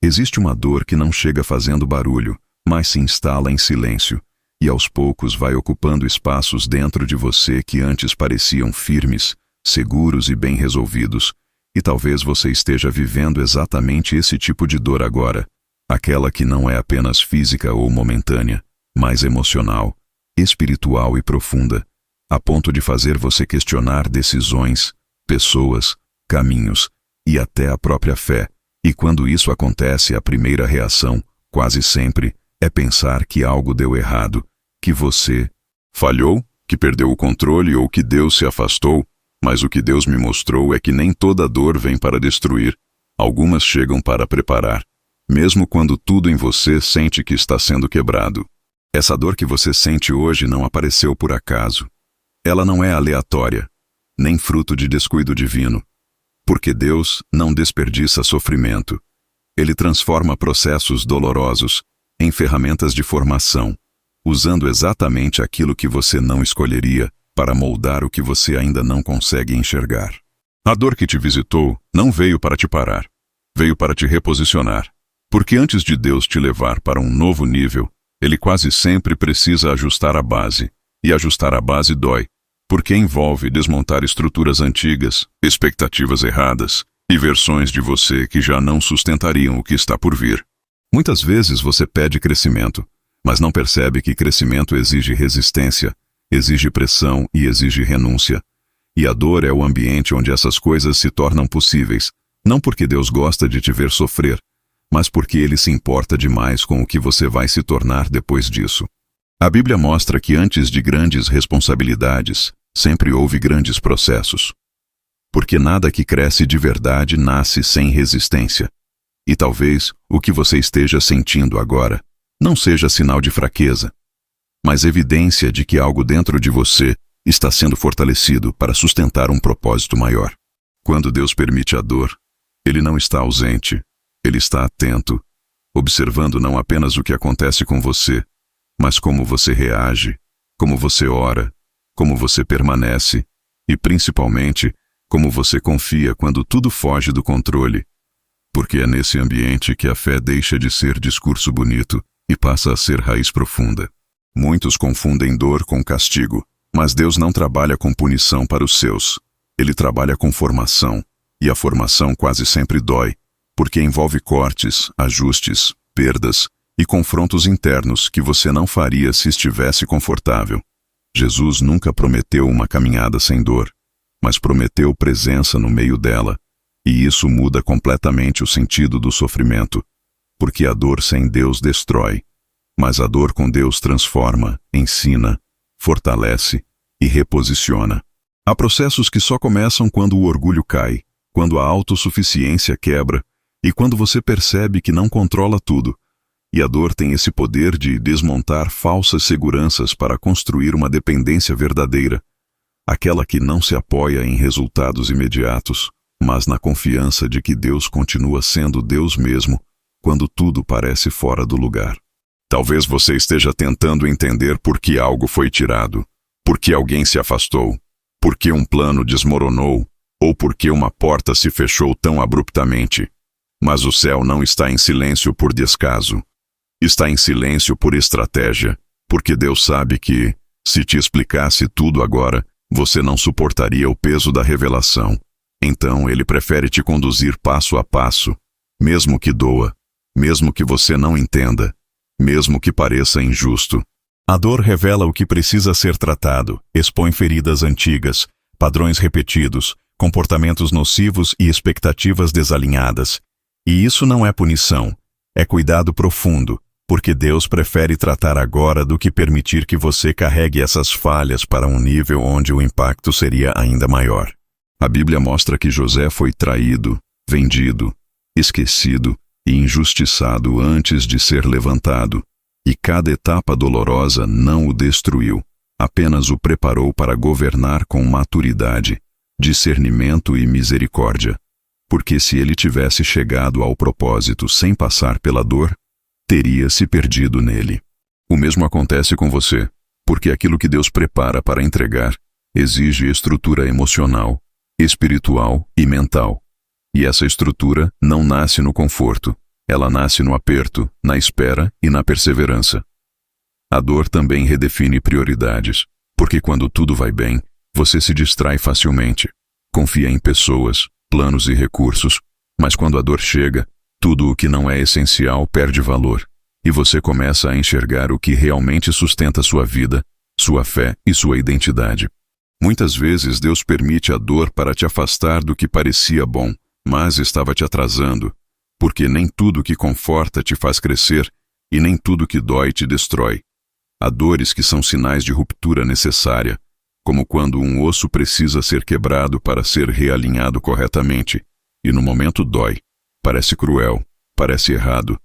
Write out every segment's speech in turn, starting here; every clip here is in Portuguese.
Existe uma dor que não chega fazendo barulho, mas se instala em silêncio, e aos poucos vai ocupando espaços dentro de você que antes pareciam firmes, seguros e bem resolvidos, e talvez você esteja vivendo exatamente esse tipo de dor agora, aquela que não é apenas física ou momentânea, mas emocional, espiritual e profunda, a ponto de fazer você questionar decisões, pessoas, caminhos e até a própria fé. E quando isso acontece, a primeira reação, quase sempre, é pensar que algo deu errado, que você falhou, que perdeu o controle ou que Deus se afastou, mas o que Deus me mostrou é que nem toda dor vem para destruir, algumas chegam para preparar, mesmo quando tudo em você sente que está sendo quebrado. Essa dor que você sente hoje não apareceu por acaso. Ela não é aleatória, nem fruto de descuido divino. Porque Deus não desperdiça sofrimento. Ele transforma processos dolorosos em ferramentas de formação, usando exatamente aquilo que você não escolheria para moldar o que você ainda não consegue enxergar. A dor que te visitou não veio para te parar, veio para te reposicionar. Porque antes de Deus te levar para um novo nível, Ele quase sempre precisa ajustar a base. E ajustar a base dói, porque envolve desmontar estruturas antigas, expectativas erradas e versões de você que já não sustentariam o que está por vir. Muitas vezes você pede crescimento, mas não percebe que crescimento exige resistência, exige pressão e exige renúncia. E a dor é o ambiente onde essas coisas se tornam possíveis, não porque Deus gosta de te ver sofrer, mas porque Ele se importa demais com o que você vai se tornar depois disso. A Bíblia mostra que antes de grandes responsabilidades, sempre houve grandes processos. Porque nada que cresce de verdade nasce sem resistência. E talvez o que você esteja sentindo agora não seja sinal de fraqueza, mas evidência de que algo dentro de você está sendo fortalecido para sustentar um propósito maior. Quando Deus permite a dor, Ele não está ausente, Ele está atento, observando não apenas o que acontece com você, mas como você reage, como você ora, como você permanece e, principalmente, como você confia quando tudo foge do controle. Porque é nesse ambiente que a fé deixa de ser discurso bonito e passa a ser raiz profunda. Muitos confundem dor com castigo, mas Deus não trabalha com punição para os seus. Ele trabalha com formação, e a formação quase sempre dói, porque envolve cortes, ajustes, perdas e confrontos internos que você não faria se estivesse confortável. Jesus nunca prometeu uma caminhada sem dor, mas prometeu presença no meio dela, e isso muda completamente o sentido do sofrimento, porque a dor sem Deus destrói, mas a dor com Deus transforma, ensina, fortalece e reposiciona. Há processos que só começam quando o orgulho cai, quando a autossuficiência quebra e quando você percebe que não controla tudo. E a dor tem esse poder de desmontar falsas seguranças para construir uma dependência verdadeira, aquela que não se apoia em resultados imediatos, mas na confiança de que Deus continua sendo Deus mesmo quando tudo parece fora do lugar. Talvez você esteja tentando entender por que algo foi tirado, por que alguém se afastou, por que um plano desmoronou, ou por que uma porta se fechou tão abruptamente. Mas o céu não está em silêncio por descaso. Está em silêncio por estratégia, porque Deus sabe que, se te explicasse tudo agora, você não suportaria o peso da revelação. Então Ele prefere te conduzir passo a passo, mesmo que doa, mesmo que você não entenda, mesmo que pareça injusto. A dor revela o que precisa ser tratado, expõe feridas antigas, padrões repetidos, comportamentos nocivos e expectativas desalinhadas. E isso não é punição, é cuidado profundo, porque Deus prefere tratar agora do que permitir que você carregue essas falhas para um nível onde o impacto seria ainda maior. A Bíblia mostra que José foi traído, vendido, esquecido e injustiçado antes de ser levantado, e cada etapa dolorosa não o destruiu, apenas o preparou para governar com maturidade, discernimento e misericórdia. Porque se ele tivesse chegado ao propósito sem passar pela dor, teria se perdido nele. O mesmo acontece com você, porque aquilo que Deus prepara para entregar exige estrutura emocional, espiritual e mental. E essa estrutura não nasce no conforto, Ela nasce no aperto, na espera e na perseverança. A dor também redefine prioridades, porque quando tudo vai bem, você se distrai facilmente. Confia em pessoas, planos e recursos, mas quando a dor chega, tudo o que não é essencial perde valor, e você começa a enxergar o que realmente sustenta sua vida, sua fé e sua identidade. Muitas vezes Deus permite a dor para te afastar do que parecia bom, mas estava te atrasando, porque nem tudo que conforta te faz crescer e nem tudo que dói te destrói. Há dores que são sinais de ruptura necessária, como quando um osso precisa ser quebrado para ser realinhado corretamente, e no momento dói. Parece cruel, parece errado,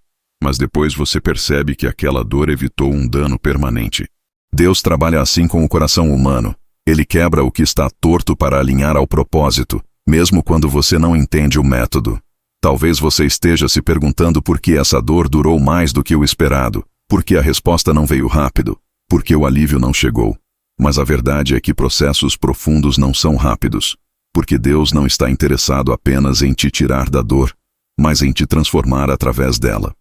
mas depois você percebe que aquela dor evitou um dano permanente. Deus trabalha assim com o coração humano. Ele quebra o que está torto para alinhar ao propósito, mesmo quando você não entende o método. Talvez você esteja se perguntando por que essa dor durou mais do que o esperado, por que a resposta não veio rápido, por que o alívio não chegou. Mas a verdade é que processos profundos não são rápidos, porque Deus não está interessado apenas em te tirar da dor, mas em te transformar através dela.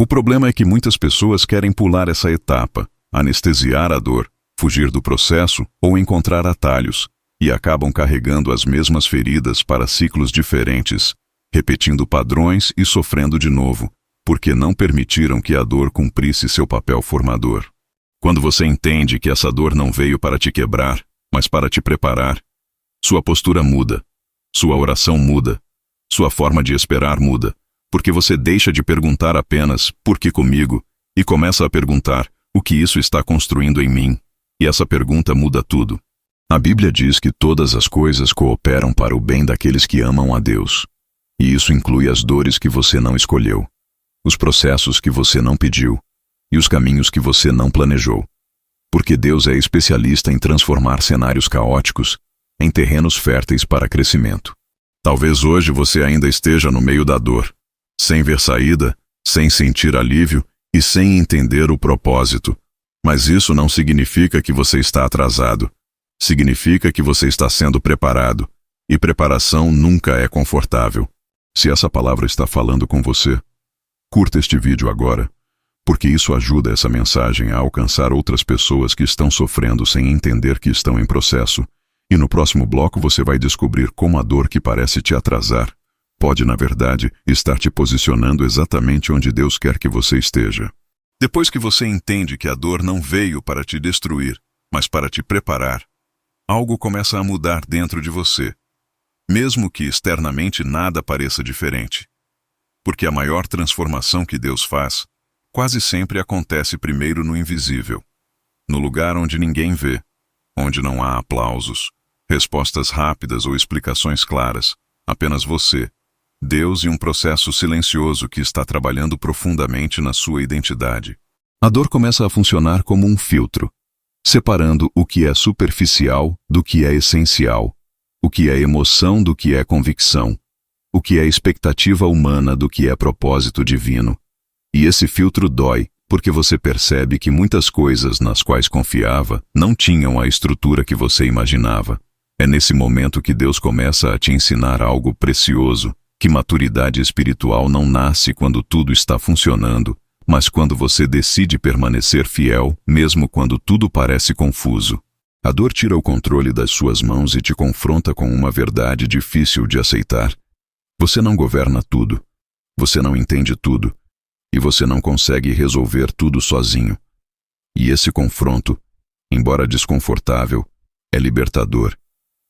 O problema é que muitas pessoas querem pular essa etapa, anestesiar a dor, fugir do processo ou encontrar atalhos, e acabam carregando as mesmas feridas para ciclos diferentes, repetindo padrões e sofrendo de novo, porque não permitiram que a dor cumprisse seu papel formador. Quando você entende que essa dor não veio para te quebrar, mas para te preparar, sua postura muda, sua oração muda, sua forma de esperar muda, porque você deixa de perguntar apenas "por que comigo?" e começa a perguntar "o que isso está construindo em mim?" E essa pergunta muda tudo. A Bíblia diz que todas as coisas cooperam para o bem daqueles que amam a Deus. E isso inclui as dores que você não escolheu, os processos que você não pediu e os caminhos que você não planejou. Porque Deus é especialista em transformar cenários caóticos em terrenos férteis para crescimento. Talvez hoje você ainda esteja no meio da dor, sem ver saída, sem sentir alívio e sem entender o propósito. Mas isso não significa que você está atrasado. Significa que você está sendo preparado. E preparação nunca é confortável. Se essa palavra está falando com você, curta este vídeo agora, porque isso ajuda essa mensagem a alcançar outras pessoas que estão sofrendo sem entender que estão em processo. E no próximo bloco você vai descobrir como a dor que parece te atrasar pode, na verdade, estar te posicionando exatamente onde Deus quer que você esteja. Depois que você entende que a dor não veio para te destruir, mas para te preparar, algo começa a mudar dentro de você, mesmo que externamente nada pareça diferente. Porque a maior transformação que Deus faz quase sempre acontece primeiro no invisível, no lugar onde ninguém vê, onde não há aplausos, respostas rápidas ou explicações claras, apenas você, Deus e um processo silencioso que está trabalhando profundamente na sua identidade. A dor começa a funcionar como um filtro, separando o que é superficial do que é essencial, o que é emoção do que é convicção, o que é expectativa humana do que é propósito divino. E esse filtro dói, porque você percebe que muitas coisas nas quais confiava não tinham a estrutura que você imaginava. É nesse momento que Deus começa a te ensinar algo precioso, que maturidade espiritual não nasce quando tudo está funcionando, mas quando você decide permanecer fiel, mesmo quando tudo parece confuso. A dor tira o controle das suas mãos e te confronta com uma verdade difícil de aceitar. Você não governa tudo, você não entende tudo, e você não consegue resolver tudo sozinho. E esse confronto, embora desconfortável, é libertador,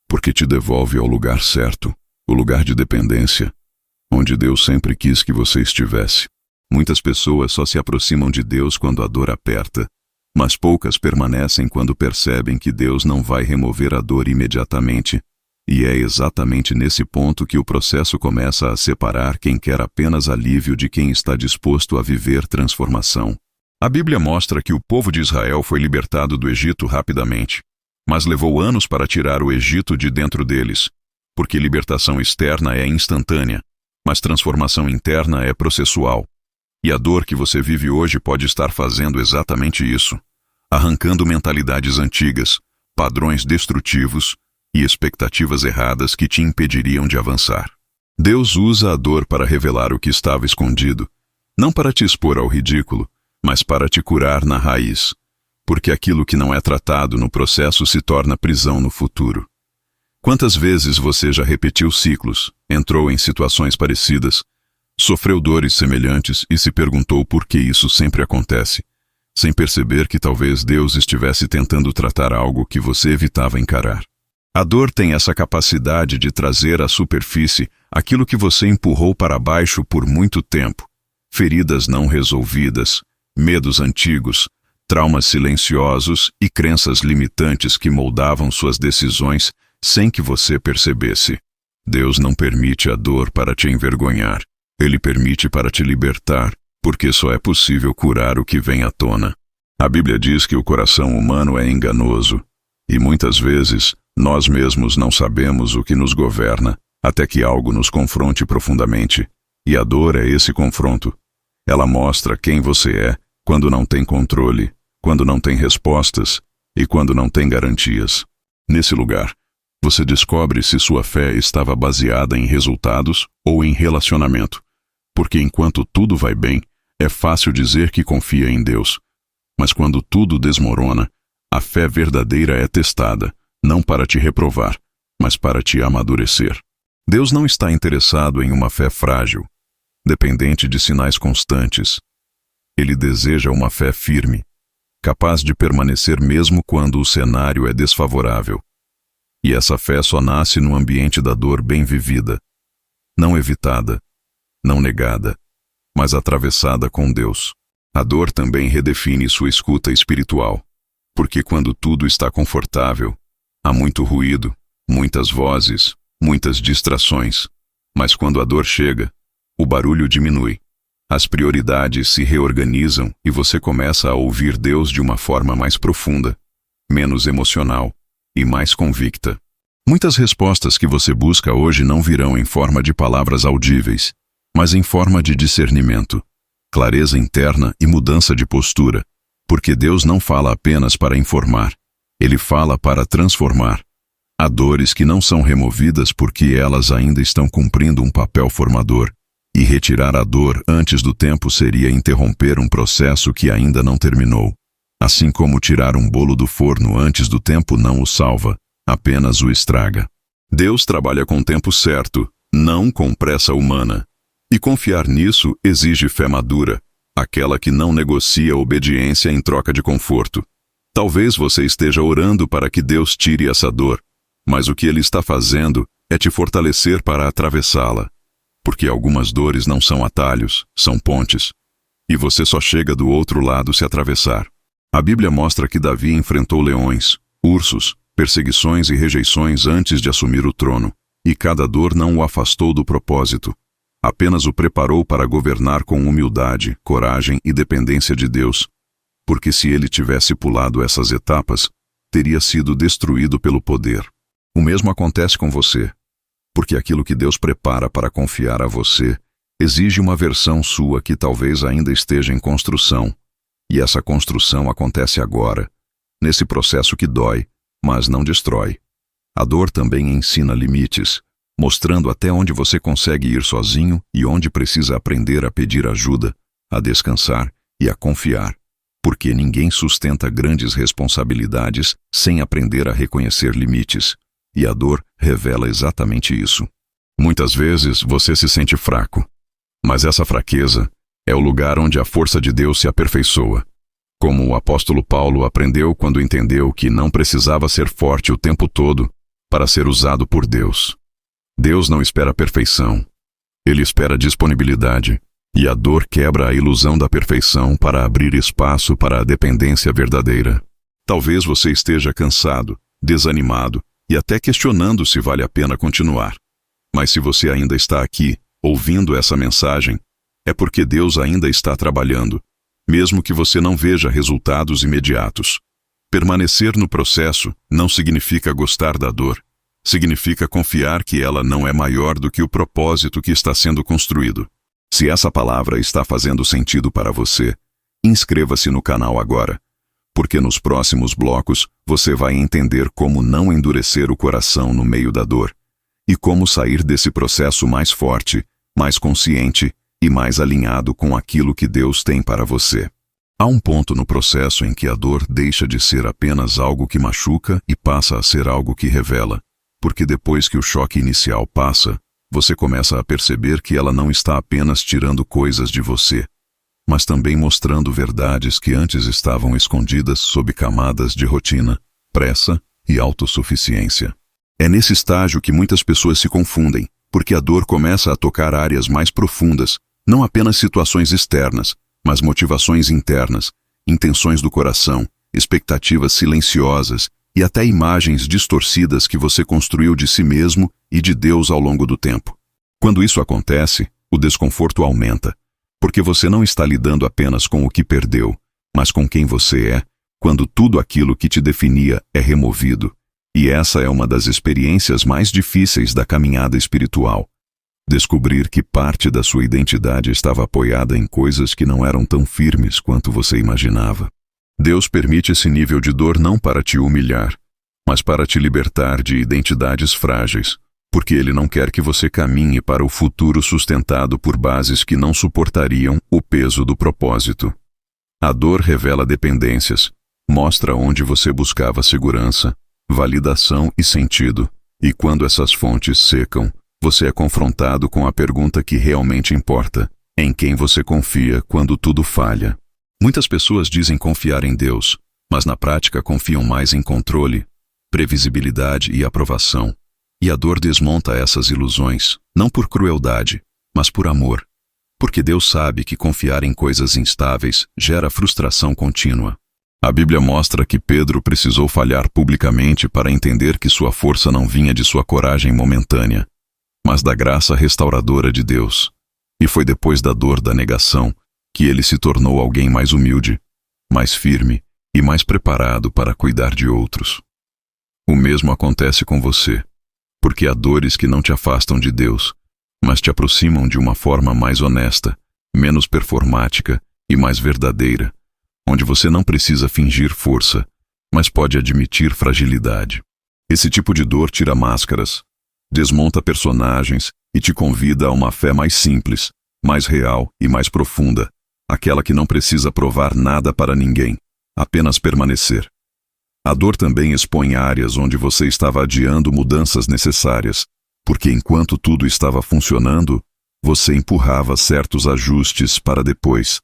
porque te devolve ao lugar certo, o lugar de dependência, onde Deus sempre quis que você estivesse. Muitas pessoas só se aproximam de Deus quando a dor aperta, mas poucas permanecem quando percebem que Deus não vai remover a dor imediatamente. E é exatamente nesse ponto que o processo começa a separar quem quer apenas alívio de quem está disposto a viver transformação. A Bíblia mostra que o povo de Israel foi libertado do Egito rapidamente, mas levou anos para tirar o Egito de dentro deles, porque libertação externa é instantânea, mas transformação interna é processual. E a dor que você vive hoje pode estar fazendo exatamente isso, arrancando mentalidades antigas, padrões destrutivos e expectativas erradas que te impediriam de avançar. Deus usa a dor para revelar o que estava escondido, Não para te expor ao ridículo, mas para te curar na raiz. Porque aquilo que não é tratado no processo se torna prisão no futuro. Quantas vezes você já repetiu ciclos, entrou em situações parecidas, sofreu dores semelhantes e se perguntou por que isso sempre acontece, sem perceber que talvez Deus estivesse tentando tratar algo que você evitava encarar. A dor tem essa capacidade de trazer à superfície aquilo que você empurrou para baixo por muito tempo. Feridas não resolvidas, medos antigos, traumas silenciosos e crenças limitantes que moldavam suas decisões sem que você percebesse. Deus não permite a dor para te envergonhar. Ele permite para te libertar, porque só é possível curar o que vem à tona. A Bíblia diz que o coração humano é enganoso, e muitas vezes nós mesmos não sabemos o que nos governa, até que algo nos confronte profundamente. E a dor é esse confronto. Ela mostra quem você é quando não tem controle, quando não tem respostas e quando não tem garantias. Nesse lugar, você descobre se sua fé estava baseada em resultados ou em relacionamento. Porque enquanto tudo vai bem, é fácil dizer que confia em Deus. Mas quando tudo desmorona, a fé verdadeira é testada, não para te reprovar, mas para te amadurecer. Deus não está interessado em uma fé frágil, dependente de sinais constantes. Ele deseja uma fé firme, capaz de permanecer mesmo quando o cenário é desfavorável. E essa fé só nasce no ambiente da dor bem vivida, não evitada, não negada, mas atravessada com Deus. A dor também redefine sua escuta espiritual, porque quando tudo está confortável, há muito ruído, muitas vozes, muitas distrações. Mas quando a dor chega, o barulho diminui. As prioridades se reorganizam e você começa a ouvir Deus de uma forma mais profunda, menos emocional e mais convicta. Muitas respostas que você busca hoje não virão em forma de palavras audíveis, mas em forma de discernimento, clareza interna e mudança de postura, porque Deus não fala apenas para informar, Ele fala para transformar. Há dores que não são removidas porque elas ainda estão cumprindo um papel formador, e retirar a dor antes do tempo seria interromper um processo que ainda não terminou. Assim como tirar um bolo do forno antes do tempo não o salva, apenas o estraga. Deus trabalha com o tempo certo, não com pressa humana. E confiar nisso exige fé madura, aquela que não negocia obediência em troca de conforto. Talvez você esteja orando para que Deus tire essa dor, mas o que Ele está fazendo é te fortalecer para atravessá-la. Porque algumas dores não são atalhos, são pontes. E você só chega do outro lado se atravessar. A Bíblia mostra que Davi enfrentou leões, ursos, perseguições e rejeições antes de assumir o trono, e cada dor não o afastou do propósito. Apenas o preparou para governar com humildade, coragem e dependência de Deus. Porque se ele tivesse pulado essas etapas, teria sido destruído pelo poder. O mesmo acontece com você. Porque aquilo que Deus prepara para confiar a você exige uma versão sua que talvez ainda esteja em construção. E essa construção acontece agora, nesse processo que dói, mas não destrói. A dor também ensina limites, mostrando até onde você consegue ir sozinho e onde precisa aprender a pedir ajuda, a descansar e a confiar. Porque ninguém sustenta grandes responsabilidades sem aprender a reconhecer limites. E a dor revela exatamente isso. Muitas vezes você se sente fraco, mas essa fraqueza é o lugar onde a força de Deus se aperfeiçoa. Como o apóstolo Paulo aprendeu quando entendeu que não precisava ser forte o tempo todo para ser usado por Deus. Deus não espera perfeição. Ele espera disponibilidade. E a dor quebra a ilusão da perfeição para abrir espaço para a dependência verdadeira. Talvez você esteja cansado, desanimado, e até questionando se vale a pena continuar. Mas se você ainda está aqui, ouvindo essa mensagem, é porque Deus ainda está trabalhando, mesmo que você não veja resultados imediatos. Permanecer no processo não significa gostar da dor. Significa confiar que ela não é maior do que o propósito que está sendo construído. Se essa palavra está fazendo sentido para você, inscreva-se no canal agora. Porque nos próximos blocos você vai entender como não endurecer o coração no meio da dor e como sair desse processo mais forte, mais consciente e mais alinhado com aquilo que Deus tem para você. Há um ponto no processo em que a dor deixa de ser apenas algo que machuca e passa a ser algo que revela, porque depois que o choque inicial passa, você começa a perceber que ela não está apenas tirando coisas de você, mas também mostrando verdades que antes estavam escondidas sob camadas de rotina, pressa e autossuficiência. É nesse estágio que muitas pessoas se confundem, porque a dor começa a tocar áreas mais profundas, não apenas situações externas, mas motivações internas, intenções do coração, expectativas silenciosas e até imagens distorcidas que você construiu de si mesmo e de Deus ao longo do tempo. Quando isso acontece, o desconforto aumenta, porque você não está lidando apenas com o que perdeu, mas com quem você é, quando tudo aquilo que te definia é removido. E essa é uma das experiências mais difíceis da caminhada espiritual. Descobrir que parte da sua identidade estava apoiada em coisas que não eram tão firmes quanto você imaginava. Deus permite esse nível de dor não para te humilhar, mas para te libertar de identidades frágeis, porque Ele não quer que você caminhe para o futuro sustentado por bases que não suportariam o peso do propósito. A dor revela dependências, mostra onde você buscava segurança, validação e sentido, e quando essas fontes secam, você é confrontado com a pergunta que realmente importa: em quem você confia quando tudo falha? Muitas pessoas dizem confiar em Deus, mas na prática confiam mais em controle, previsibilidade e aprovação. E a dor desmonta essas ilusões, não por crueldade, mas por amor. Porque Deus sabe que confiar em coisas instáveis gera frustração contínua. A Bíblia mostra que Pedro precisou falhar publicamente para entender que sua força não vinha de sua coragem momentânea, mas da graça restauradora de Deus. E foi depois da dor da negação que ele se tornou alguém mais humilde, mais firme e mais preparado para cuidar de outros. O mesmo acontece com você, porque há dores que não te afastam de Deus, mas te aproximam de uma forma mais honesta, menos performática e mais verdadeira, onde você não precisa fingir força, mas pode admitir fragilidade. Esse tipo de dor tira máscaras, desmonta personagens e te convida a uma fé mais simples, mais real e mais profunda, aquela que não precisa provar nada para ninguém, apenas permanecer. A dor também expõe áreas onde você estava adiando mudanças necessárias, porque enquanto tudo estava funcionando, você empurrava certos ajustes para depois.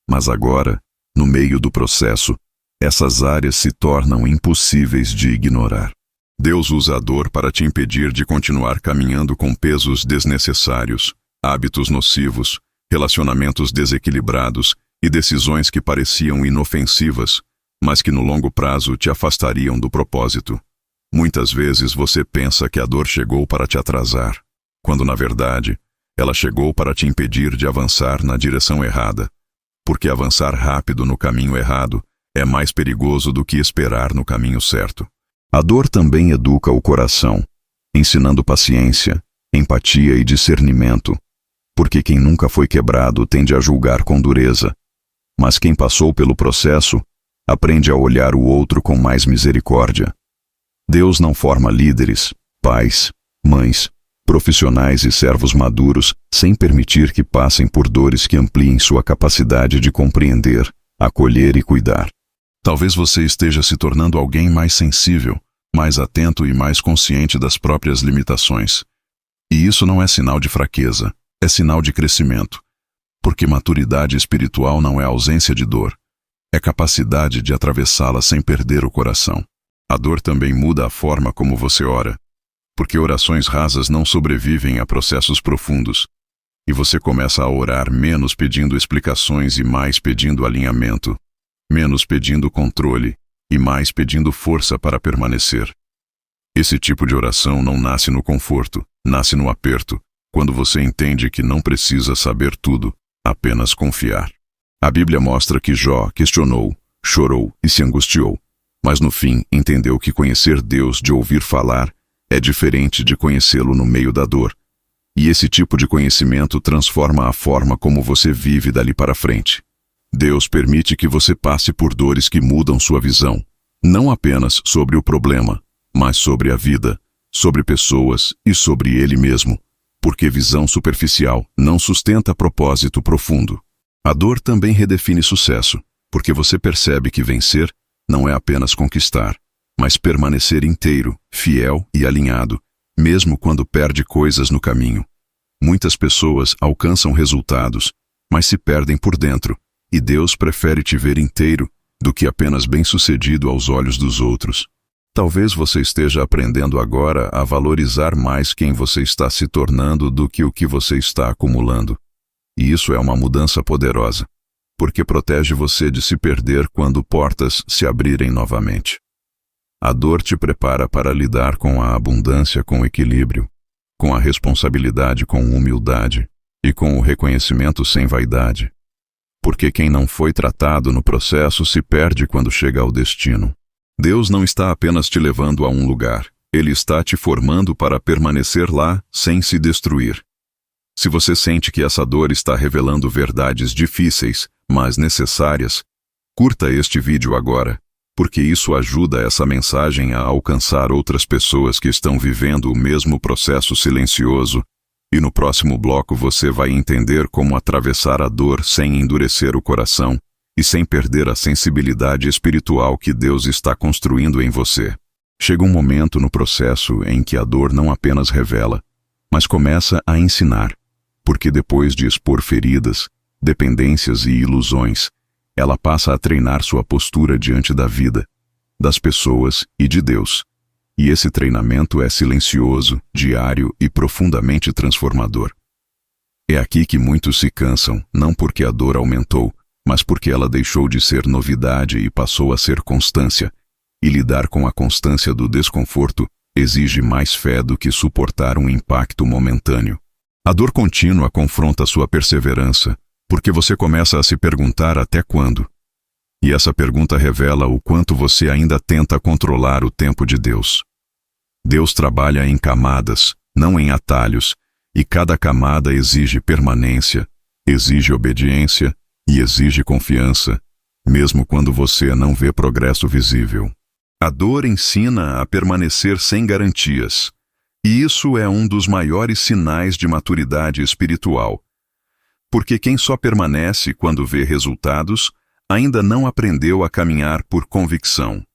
Mas agora, no meio do processo, essas áreas se tornam impossíveis de ignorar. Deus usa a dor para te impedir de continuar caminhando com pesos desnecessários, hábitos nocivos, relacionamentos desequilibrados e decisões que pareciam inofensivas, mas que no longo prazo te afastariam do propósito. Muitas vezes você pensa que a dor chegou para te atrasar, quando na verdade, ela chegou para te impedir de avançar na direção errada, porque avançar rápido no caminho errado é mais perigoso do que esperar no caminho certo. A dor também educa o coração, ensinando paciência, empatia e discernimento, porque quem nunca foi quebrado tende a julgar com dureza, mas quem passou pelo processo aprende a olhar o outro com mais misericórdia. Deus não forma líderes, pais, mães, profissionais e servos maduros sem permitir que passem por dores que ampliem sua capacidade de compreender, acolher e cuidar. Talvez você esteja se tornando alguém mais sensível, mais atento e mais consciente das próprias limitações. E isso não é sinal de fraqueza, é sinal de crescimento, porque maturidade espiritual não é ausência de dor, é capacidade de atravessá-la sem perder o coração. A dor também muda a forma como você ora, porque orações rasas não sobrevivem a processos profundos, e você começa a orar menos pedindo explicações e mais pedindo alinhamento, menos pedindo controle e mais pedindo força para permanecer. Esse tipo de oração não nasce no conforto, nasce no aperto, quando você entende que não precisa saber tudo, apenas confiar. A Bíblia mostra que Jó questionou, chorou e se angustiou, mas no fim entendeu que conhecer Deus de ouvir falar é diferente de conhecê-lo no meio da dor. E esse tipo de conhecimento transforma a forma como você vive dali para frente. Deus permite que você passe por dores que mudam sua visão, não apenas sobre o problema, mas sobre a vida, sobre pessoas e sobre Ele mesmo, porque visão superficial não sustenta propósito profundo. A dor também redefine sucesso, porque você percebe que vencer não é apenas conquistar, mas permanecer inteiro, fiel e alinhado, mesmo quando perde coisas no caminho. Muitas pessoas alcançam resultados, mas se perdem por dentro, e Deus prefere te ver inteiro do que apenas bem-sucedido aos olhos dos outros. Talvez você esteja aprendendo agora a valorizar mais quem você está se tornando do que o que você está acumulando. E isso é uma mudança poderosa, porque protege você de se perder quando portas se abrirem novamente. A dor te prepara para lidar com a abundância com equilíbrio, com a responsabilidade com humildade e com o reconhecimento sem vaidade. Porque quem não foi tratado no processo se perde quando chega ao destino. Deus não está apenas te levando a um lugar, Ele está te formando para permanecer lá sem se destruir. Se você sente que essa dor está revelando verdades difíceis, mas necessárias, curta este vídeo agora, porque isso ajuda essa mensagem a alcançar outras pessoas que estão vivendo o mesmo processo silencioso, e no próximo bloco você vai entender como atravessar a dor sem endurecer o coração e sem perder a sensibilidade espiritual que Deus está construindo em você. Chega um momento no processo em que a dor não apenas revela, mas começa a ensinar, porque depois de expor feridas, dependências e ilusões, ela passa a treinar sua postura diante da vida, das pessoas e de Deus. E esse treinamento é silencioso, diário e profundamente transformador. É aqui que muitos se cansam, não porque a dor aumentou, mas porque ela deixou de ser novidade e passou a ser constância. E lidar com a constância do desconforto exige mais fé do que suportar um impacto momentâneo. A dor contínua confronta sua perseverança, porque você começa a se perguntar até quando. E essa pergunta revela o quanto você ainda tenta controlar o tempo de Deus. Deus trabalha em camadas, não em atalhos, e cada camada exige permanência, exige obediência e exige confiança, mesmo quando você não vê progresso visível. A dor ensina a permanecer sem garantias, e isso é um dos maiores sinais de maturidade espiritual. Porque quem só permanece quando vê resultados, ainda não aprendeu a caminhar por convicção.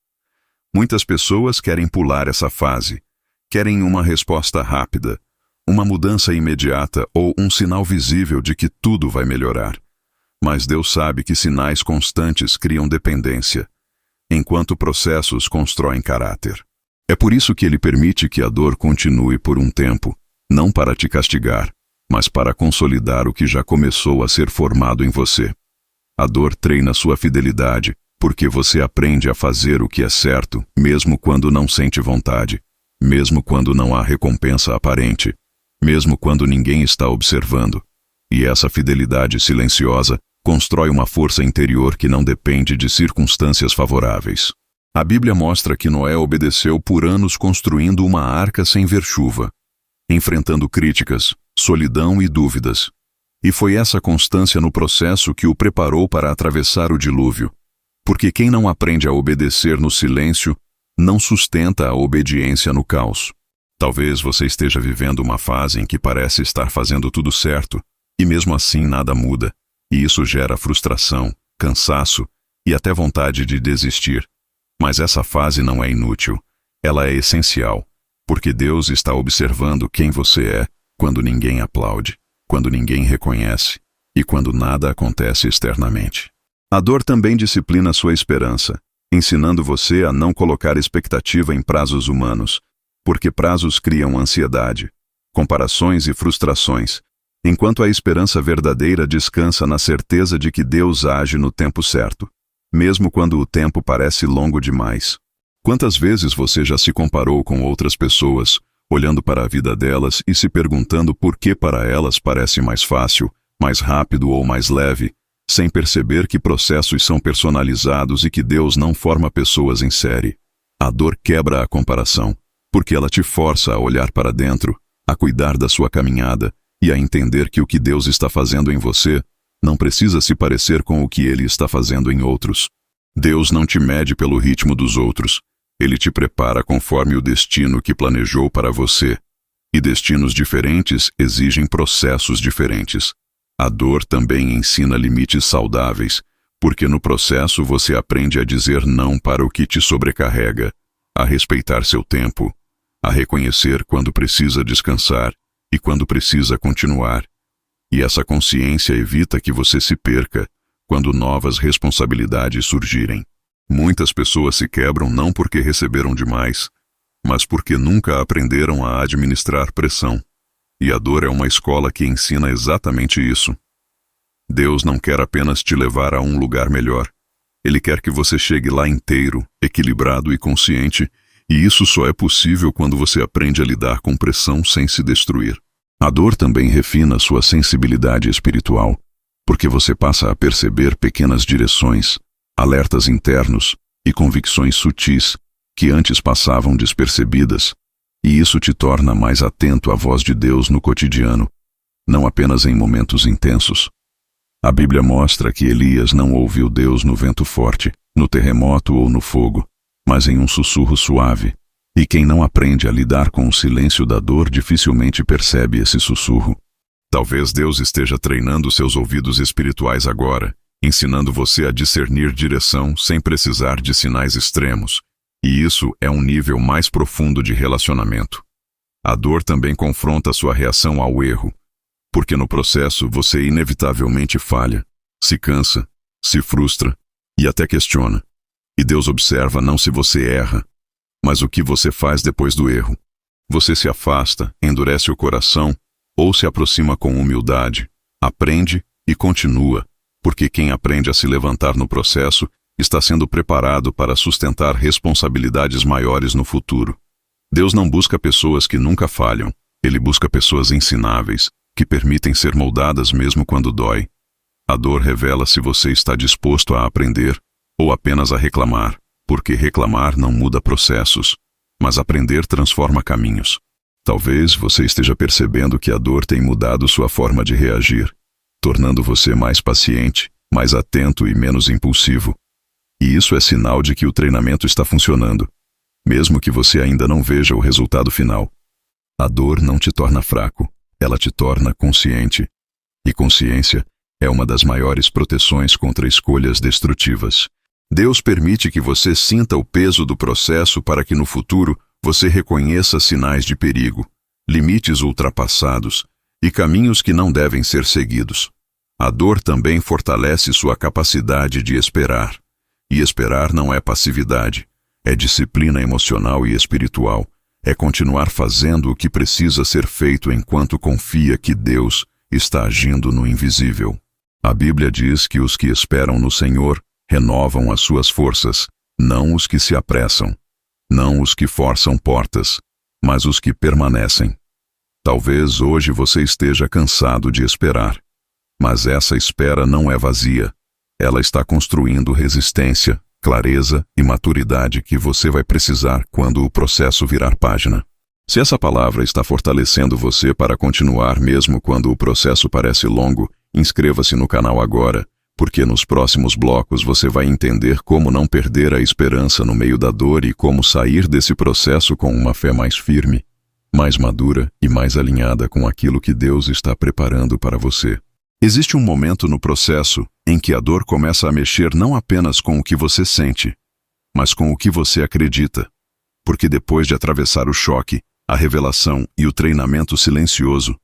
Muitas pessoas querem pular essa fase, querem uma resposta rápida, uma mudança imediata ou um sinal visível de que tudo vai melhorar. Mas Deus sabe que sinais constantes criam dependência, enquanto processos constroem caráter. É por isso que Ele permite que a dor continue por um tempo, não para te castigar, mas para consolidar o que já começou a ser formado em você. A dor treina sua fidelidade, porque você aprende a fazer o que é certo, mesmo quando não sente vontade, mesmo quando não há recompensa aparente, mesmo quando ninguém está observando. E essa fidelidade silenciosa constrói uma força interior que não depende de circunstâncias favoráveis. A Bíblia mostra que Noé obedeceu por anos construindo uma arca sem ver chuva, enfrentando críticas, solidão e dúvidas. E foi essa constância no processo que o preparou para atravessar o dilúvio, porque quem não aprende a obedecer no silêncio, não sustenta a obediência no caos. Talvez você esteja vivendo uma fase em que parece estar fazendo tudo certo, e mesmo assim nada muda, e isso gera frustração, cansaço e até vontade de desistir. Mas essa fase não é inútil, ela é essencial, porque Deus está observando quem você é quando ninguém aplaude, quando ninguém reconhece e quando nada acontece externamente. A dor também disciplina sua esperança, ensinando você a não colocar expectativa em prazos humanos, porque prazos criam ansiedade, comparações e frustrações, enquanto a esperança verdadeira descansa na certeza de que Deus age no tempo certo, mesmo quando o tempo parece longo demais. Quantas vezes você já se comparou com outras pessoas, olhando para a vida delas e se perguntando por que para elas parece mais fácil, mais rápido ou mais leve, sem perceber que processos são personalizados e que Deus não forma pessoas em série? A dor quebra a comparação, porque ela te força a olhar para dentro, a cuidar da sua caminhada e a entender que o que Deus está fazendo em você não precisa se parecer com o que Ele está fazendo em outros. Deus não te mede pelo ritmo dos outros. Ele te prepara conforme o destino que planejou para você. E destinos diferentes exigem processos diferentes. A dor também ensina limites saudáveis, porque no processo você aprende a dizer não para o que te sobrecarrega, a respeitar seu tempo, a reconhecer quando precisa descansar e quando precisa continuar. E essa consciência evita que você se perca quando novas responsabilidades surgirem. Muitas pessoas se quebram não porque receberam demais, mas porque nunca aprenderam a administrar pressão. E a dor é uma escola que ensina exatamente isso. Deus não quer apenas te levar a um lugar melhor. Ele quer que você chegue lá inteiro, equilibrado e consciente, e isso só é possível quando você aprende a lidar com pressão sem se destruir. A dor também refina sua sensibilidade espiritual, porque você passa a perceber pequenas direções, alertas internos e convicções sutis que antes passavam despercebidas, e isso te torna mais atento à voz de Deus no cotidiano, não apenas em momentos intensos. A Bíblia mostra que Elias não ouviu Deus no vento forte, no terremoto ou no fogo, mas em um sussurro suave. E quem não aprende a lidar com o silêncio da dor dificilmente percebe esse sussurro. Talvez Deus esteja treinando seus ouvidos espirituais agora, ensinando você a discernir direção sem precisar de sinais extremos. E isso é um nível mais profundo de relacionamento. A dor também confronta sua reação ao erro, porque no processo você inevitavelmente falha, se cansa, se frustra e até questiona. E Deus observa não se você erra, mas o que você faz depois do erro. Você se afasta, endurece o coração ou se aproxima com humildade, aprende e continua, porque quem aprende a se levantar no processo está sendo preparado para sustentar responsabilidades maiores no futuro. Deus não busca pessoas que nunca falham, Ele busca pessoas ensináveis, que permitem ser moldadas mesmo quando dói. A dor revela se você está disposto a aprender ou apenas a reclamar, porque reclamar não muda processos, mas aprender transforma caminhos. Talvez você esteja percebendo que a dor tem mudado sua forma de reagir, tornando você mais paciente, mais atento e menos impulsivo. E isso é sinal de que o treinamento está funcionando, mesmo que você ainda não veja o resultado final. A dor não te torna fraco, ela te torna consciente. E consciência é uma das maiores proteções contra escolhas destrutivas. Deus permite que você sinta o peso do processo para que no futuro você reconheça sinais de perigo, limites ultrapassados e caminhos que não devem ser seguidos. A dor também fortalece sua capacidade de esperar. E esperar não é passividade, é disciplina emocional e espiritual, é continuar fazendo o que precisa ser feito enquanto confia que Deus está agindo no invisível. A Bíblia diz que os que esperam no Senhor renovam as suas forças, não os que se apressam, não os que forçam portas, mas os que permanecem. Talvez hoje você esteja cansado de esperar, mas essa espera não é vazia. Ela está construindo resistência, clareza e maturidade que você vai precisar quando o processo virar página. Se essa palavra está fortalecendo você para continuar mesmo quando o processo parece longo, inscreva-se no canal agora, porque nos próximos blocos você vai entender como não perder a esperança no meio da dor e como sair desse processo com uma fé mais firme, mais madura e mais alinhada com aquilo que Deus está preparando para você. Existe um momento no processo em que a dor começa a mexer não apenas com o que você sente, mas com o que você acredita. Porque depois de atravessar o choque, a revelação e o treinamento silencioso,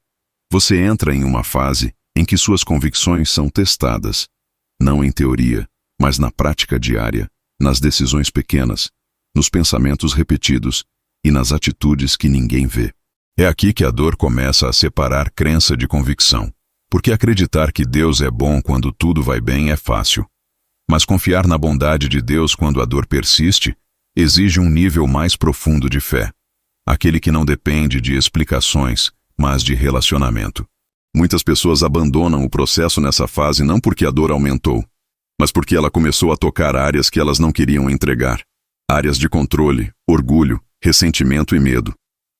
você entra em uma fase em que suas convicções são testadas, não em teoria, mas na prática diária, nas decisões pequenas, nos pensamentos repetidos e nas atitudes que ninguém vê. É aqui que a dor começa a separar crença de convicção. Porque acreditar que Deus é bom quando tudo vai bem é fácil. Mas confiar na bondade de Deus quando a dor persiste exige um nível mais profundo de fé. Aquele que não depende de explicações, mas de relacionamento. Muitas pessoas abandonam o processo nessa fase não porque a dor aumentou, mas porque ela começou a tocar áreas que elas não queriam entregar. Áreas de controle, orgulho, ressentimento e medo.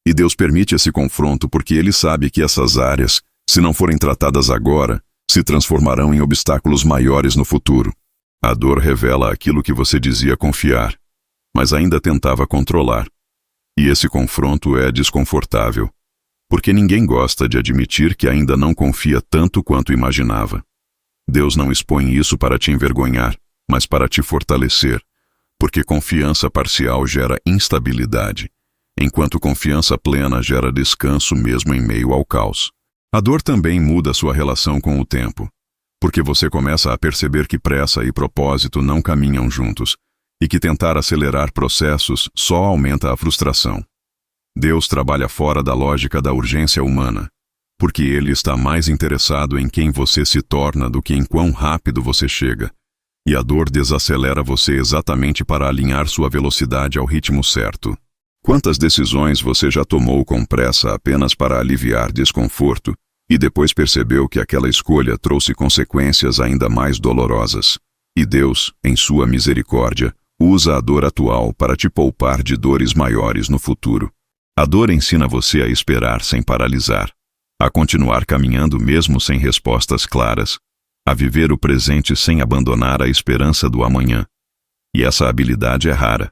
E Deus permite esse confronto porque Ele sabe que essas áreas, se não forem tratadas agora, se transformarão em obstáculos maiores no futuro. A dor revela aquilo que você dizia confiar, mas ainda tentava controlar. E esse confronto é desconfortável, porque ninguém gosta de admitir que ainda não confia tanto quanto imaginava. Deus não expõe isso para te envergonhar, mas para te fortalecer, porque confiança parcial gera instabilidade, enquanto confiança plena gera descanso mesmo em meio ao caos. A dor também muda sua relação com o tempo, porque você começa a perceber que pressa e propósito não caminham juntos, e que tentar acelerar processos só aumenta a frustração. Deus trabalha fora da lógica da urgência humana, porque Ele está mais interessado em quem você se torna do que em quão rápido você chega, e a dor desacelera você exatamente para alinhar sua velocidade ao ritmo certo. Quantas decisões você já tomou com pressa apenas para aliviar desconforto, e depois percebeu que aquela escolha trouxe consequências ainda mais dolorosas? E Deus, em sua misericórdia, usa a dor atual para te poupar de dores maiores no futuro. A dor ensina você a esperar sem paralisar, a continuar caminhando mesmo sem respostas claras, a viver o presente sem abandonar a esperança do amanhã. E essa habilidade é rara,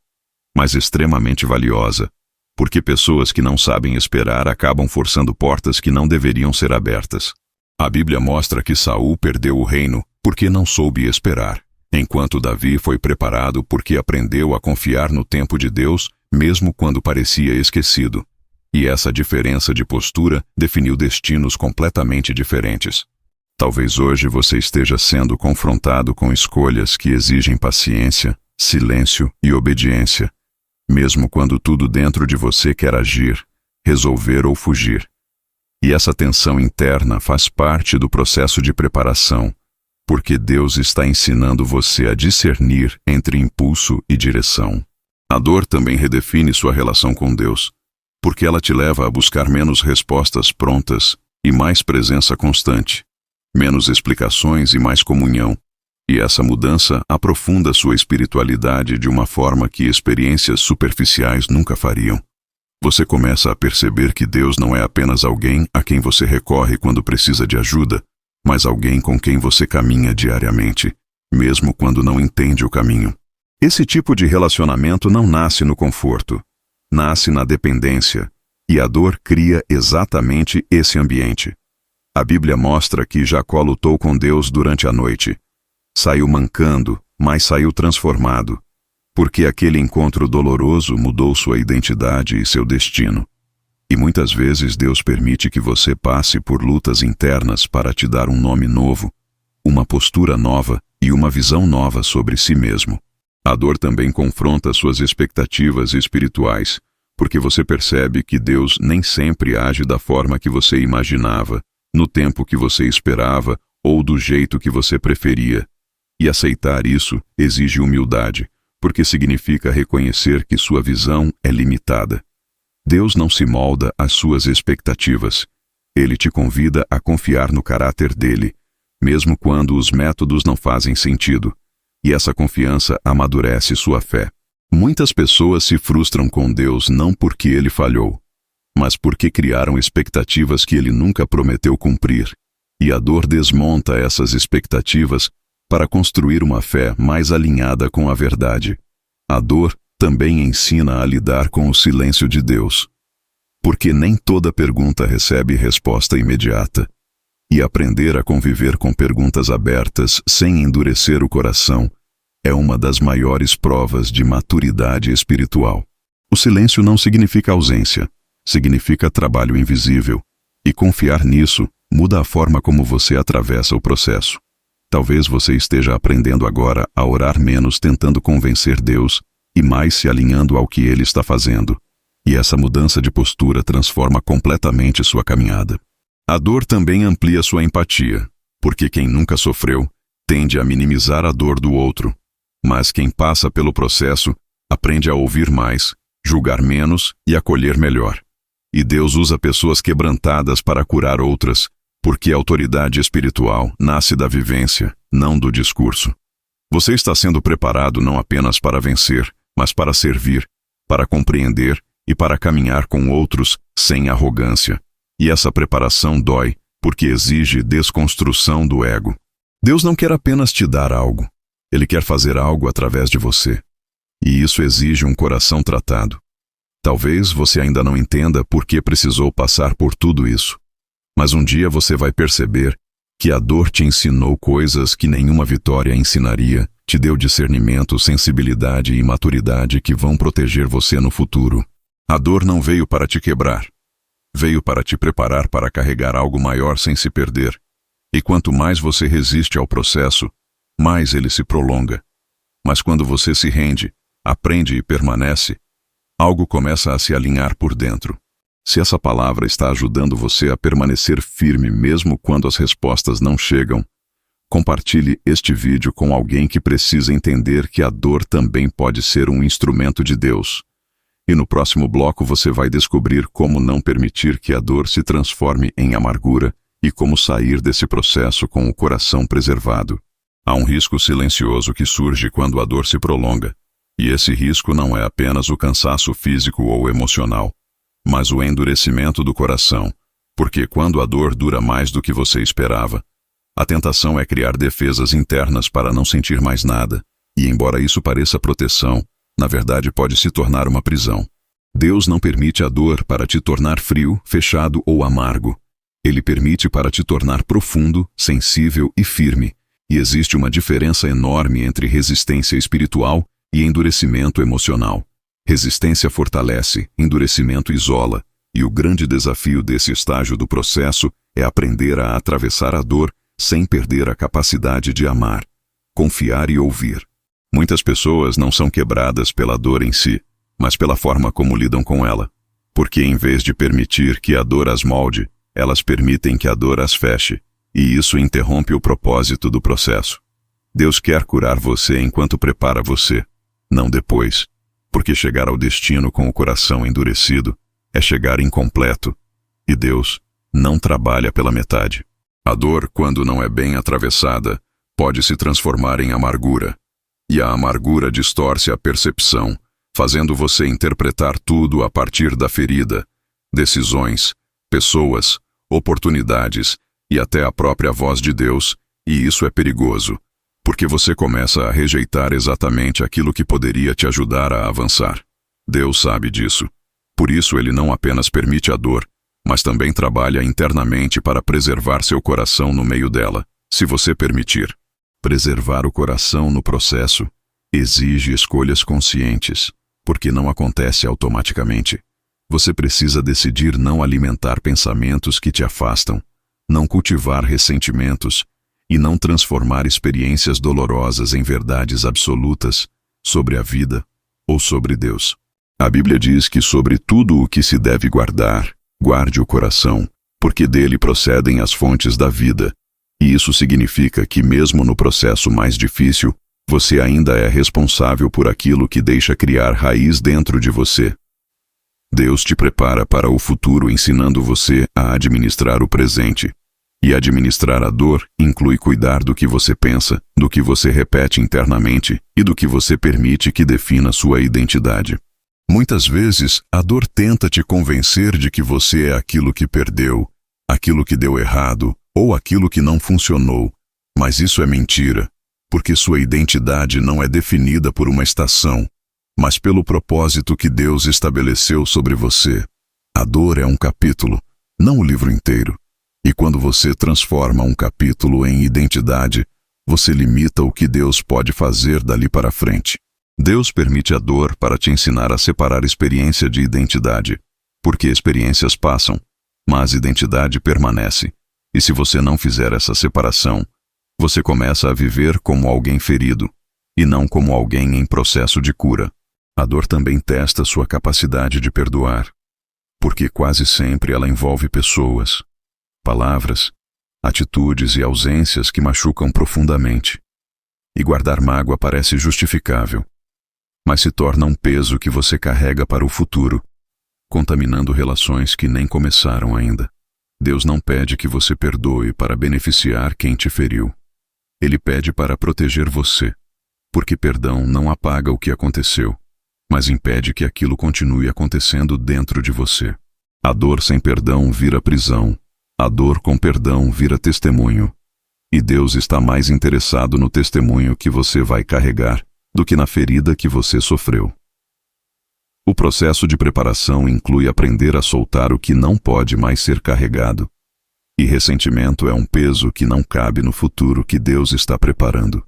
mas extremamente valiosa, porque pessoas que não sabem esperar acabam forçando portas que não deveriam ser abertas. A Bíblia mostra que Saul perdeu o reino porque não soube esperar, enquanto Davi foi preparado porque aprendeu a confiar no tempo de Deus, mesmo quando parecia esquecido. E essa diferença de postura definiu destinos completamente diferentes. Talvez hoje você esteja sendo confrontado com escolhas que exigem paciência, silêncio e obediência, mesmo quando tudo dentro de você quer agir, resolver ou fugir. E essa tensão interna faz parte do processo de preparação, porque Deus está ensinando você a discernir entre impulso e direção. A dor também redefine sua relação com Deus, porque ela te leva a buscar menos respostas prontas e mais presença constante, menos explicações e mais comunhão. E essa mudança aprofunda sua espiritualidade de uma forma que experiências superficiais nunca fariam. Você começa a perceber que Deus não é apenas alguém a quem você recorre quando precisa de ajuda, mas alguém com quem você caminha diariamente, mesmo quando não entende o caminho. Esse tipo de relacionamento não nasce no conforto, nasce na dependência, e a dor cria exatamente esse ambiente. A Bíblia mostra que Jacó lutou com Deus durante a noite. Saiu mancando, mas saiu transformado, porque aquele encontro doloroso mudou sua identidade e seu destino. E muitas vezes Deus permite que você passe por lutas internas para te dar um nome novo, uma postura nova e uma visão nova sobre si mesmo. A dor também confronta suas expectativas espirituais, porque você percebe que Deus nem sempre age da forma que você imaginava, no tempo que você esperava ou do jeito que você preferia. E aceitar isso exige humildade, porque significa reconhecer que sua visão é limitada. Deus não se molda às suas expectativas. Ele te convida a confiar no caráter dele, mesmo quando os métodos não fazem sentido. E essa confiança amadurece sua fé. Muitas pessoas se frustram com Deus não porque ele falhou, mas porque criaram expectativas que ele nunca prometeu cumprir. E a dor desmonta essas expectativas para construir uma fé mais alinhada com a verdade. A dor também ensina a lidar com o silêncio de Deus, porque nem toda pergunta recebe resposta imediata. E aprender a conviver com perguntas abertas sem endurecer o coração é uma das maiores provas de maturidade espiritual. O silêncio não significa ausência, significa trabalho invisível, e confiar nisso muda a forma como você atravessa o processo. Talvez você esteja aprendendo agora a orar menos tentando convencer Deus e mais se alinhando ao que Ele está fazendo. E essa mudança de postura transforma completamente sua caminhada. A dor também amplia sua empatia, porque quem nunca sofreu tende a minimizar a dor do outro. Mas quem passa pelo processo aprende a ouvir mais, julgar menos e acolher melhor. E Deus usa pessoas quebrantadas para curar outras, porque a autoridade espiritual nasce da vivência, não do discurso. Você está sendo preparado não apenas para vencer, mas para servir, para compreender e para caminhar com outros sem arrogância. E essa preparação dói, porque exige desconstrução do ego. Deus não quer apenas te dar algo. Ele quer fazer algo através de você. E isso exige um coração tratado. Talvez você ainda não entenda por que precisou passar por tudo isso. Mas um dia você vai perceber que a dor te ensinou coisas que nenhuma vitória ensinaria, te deu discernimento, sensibilidade e maturidade que vão proteger você no futuro. A dor não veio para te quebrar. Veio para te preparar para carregar algo maior sem se perder. E quanto mais você resiste ao processo, mais ele se prolonga. Mas quando você se rende, aprende e permanece, algo começa a se alinhar por dentro. Se essa palavra está ajudando você a permanecer firme mesmo quando as respostas não chegam, compartilhe este vídeo com alguém que precisa entender que a dor também pode ser um instrumento de Deus. E no próximo bloco você vai descobrir como não permitir que a dor se transforme em amargura e como sair desse processo com o coração preservado. Há um risco silencioso que surge quando a dor se prolonga, e esse risco não é apenas o cansaço físico ou emocional, mas o endurecimento do coração, porque quando a dor dura mais do que você esperava, a tentação é criar defesas internas para não sentir mais nada, e embora isso pareça proteção, na verdade pode se tornar uma prisão. Deus não permite a dor para te tornar frio, fechado ou amargo. Ele permite para te tornar profundo, sensível e firme, e existe uma diferença enorme entre resistência espiritual e endurecimento emocional. Resistência fortalece, endurecimento isola, e o grande desafio desse estágio do processo é aprender a atravessar a dor sem perder a capacidade de amar, confiar e ouvir. Muitas pessoas não são quebradas pela dor em si, mas pela forma como lidam com ela, porque em vez de permitir que a dor as molde, elas permitem que a dor as feche, e isso interrompe o propósito do processo. Deus quer curar você enquanto prepara você, não depois. Porque chegar ao destino com o coração endurecido é chegar incompleto, e Deus não trabalha pela metade. A dor, quando não é bem atravessada, pode se transformar em amargura, e a amargura distorce a percepção, fazendo você interpretar tudo a partir da ferida, decisões, pessoas, oportunidades e até a própria voz de Deus, e isso é perigoso. Porque você começa a rejeitar exatamente aquilo que poderia te ajudar a avançar. Deus sabe disso. Por isso ele não apenas permite a dor, mas também trabalha internamente para preservar seu coração no meio dela, se você permitir. Preservar o coração no processo exige escolhas conscientes, porque não acontece automaticamente. Você precisa decidir não alimentar pensamentos que te afastam, não cultivar ressentimentos, e não transformar experiências dolorosas em verdades absolutas sobre a vida ou sobre Deus. A Bíblia diz que sobre tudo o que se deve guardar, guarde o coração, porque dele procedem as fontes da vida. E isso significa que mesmo no processo mais difícil, você ainda é responsável por aquilo que deixa criar raiz dentro de você. Deus te prepara para o futuro ensinando você a administrar o presente. E administrar a dor inclui cuidar do que você pensa, do que você repete internamente e do que você permite que defina sua identidade. Muitas vezes, a dor tenta te convencer de que você é aquilo que perdeu, aquilo que deu errado ou aquilo que não funcionou. Mas isso é mentira, porque sua identidade não é definida por uma estação, mas pelo propósito que Deus estabeleceu sobre você. A dor é um capítulo, não o livro inteiro. E quando você transforma um capítulo em identidade, você limita o que Deus pode fazer dali para frente. Deus permite a dor para te ensinar a separar experiência de identidade, porque experiências passam, mas identidade permanece. E se você não fizer essa separação, você começa a viver como alguém ferido, e não como alguém em processo de cura. A dor também testa sua capacidade de perdoar, porque quase sempre ela envolve pessoas, palavras, atitudes e ausências que machucam profundamente. E guardar mágoa parece justificável, mas se torna um peso que você carrega para o futuro, contaminando relações que nem começaram ainda. Deus não pede que você perdoe para beneficiar quem te feriu. Ele pede para proteger você, porque perdão não apaga o que aconteceu, mas impede que aquilo continue acontecendo dentro de você. A dor sem perdão vira prisão. A dor com perdão vira testemunho. E Deus está mais interessado no testemunho que você vai carregar do que na ferida que você sofreu. O processo de preparação inclui aprender a soltar o que não pode mais ser carregado. E ressentimento é um peso que não cabe no futuro que Deus está preparando.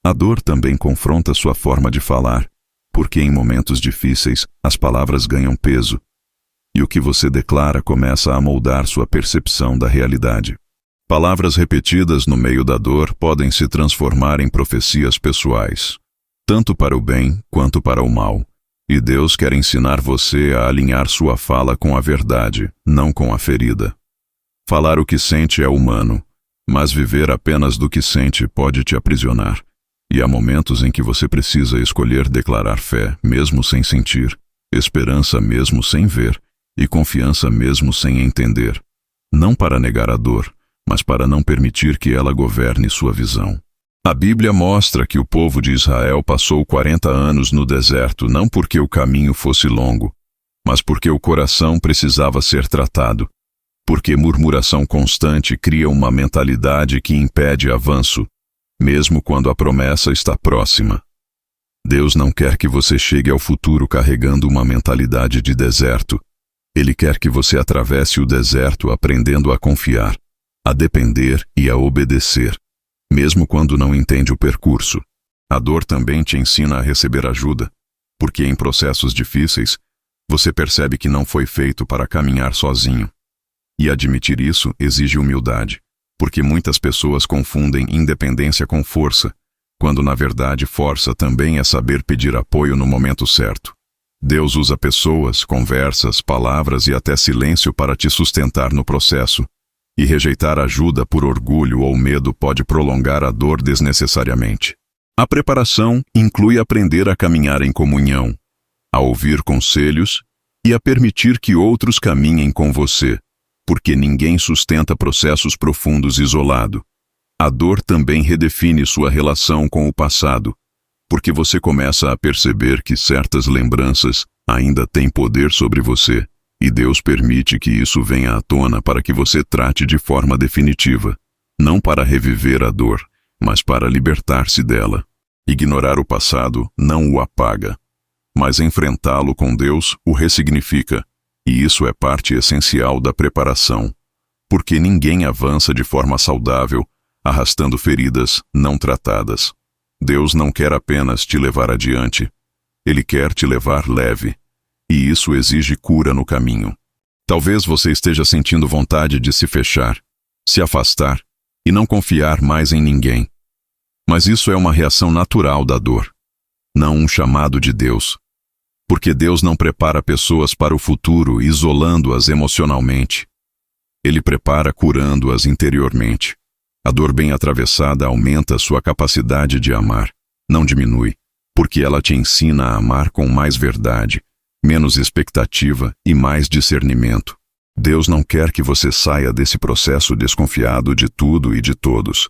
A dor também confronta sua forma de falar, porque em momentos difíceis as palavras ganham peso, e o que você declara começa a moldar sua percepção da realidade. Palavras repetidas no meio da dor podem se transformar em profecias pessoais, tanto para o bem quanto para o mal. E Deus quer ensinar você a alinhar sua fala com a verdade, não com a ferida. Falar o que sente é humano, mas viver apenas do que sente pode te aprisionar. E há momentos em que você precisa escolher declarar fé, mesmo sem sentir, esperança mesmo sem ver, e confiança mesmo sem entender. Não para negar a dor, mas para não permitir que ela governe sua visão. A Bíblia mostra que o povo de Israel passou 40 anos no deserto não porque o caminho fosse longo, mas porque o coração precisava ser tratado, porque murmuração constante cria uma mentalidade que impede avanço, mesmo quando a promessa está próxima. Deus não quer que você chegue ao futuro carregando uma mentalidade de deserto. Ele quer que você atravesse o deserto aprendendo a confiar, a depender e a obedecer, mesmo quando não entende o percurso. A dor também te ensina a receber ajuda, porque em processos difíceis, você percebe que não foi feito para caminhar sozinho. E admitir isso exige humildade, porque muitas pessoas confundem independência com força, quando na verdade força também é saber pedir apoio no momento certo. Deus usa pessoas, conversas, palavras e até silêncio para te sustentar no processo, e rejeitar ajuda por orgulho ou medo pode prolongar a dor desnecessariamente. A preparação inclui aprender a caminhar em comunhão, a ouvir conselhos e a permitir que outros caminhem com você, porque ninguém sustenta processos profundos isolado. A dor também redefine sua relação com o passado, porque você começa a perceber que certas lembranças ainda têm poder sobre você, e Deus permite que isso venha à tona para que você trate de forma definitiva, não para reviver a dor, mas para libertar-se dela. Ignorar o passado não o apaga, mas enfrentá-lo com Deus o ressignifica, e isso é parte essencial da preparação, porque ninguém avança de forma saudável, arrastando feridas não tratadas. Deus não quer apenas te levar adiante, Ele quer te levar leve, e isso exige cura no caminho. Talvez você esteja sentindo vontade de se fechar, se afastar e não confiar mais em ninguém. Mas isso é uma reação natural da dor, não um chamado de Deus. Porque Deus não prepara pessoas para o futuro isolando-as emocionalmente. Ele prepara curando-as interiormente. A dor bem atravessada aumenta sua capacidade de amar, não diminui, porque ela te ensina a amar com mais verdade, menos expectativa e mais discernimento. Deus não quer que você saia desse processo desconfiado de tudo e de todos.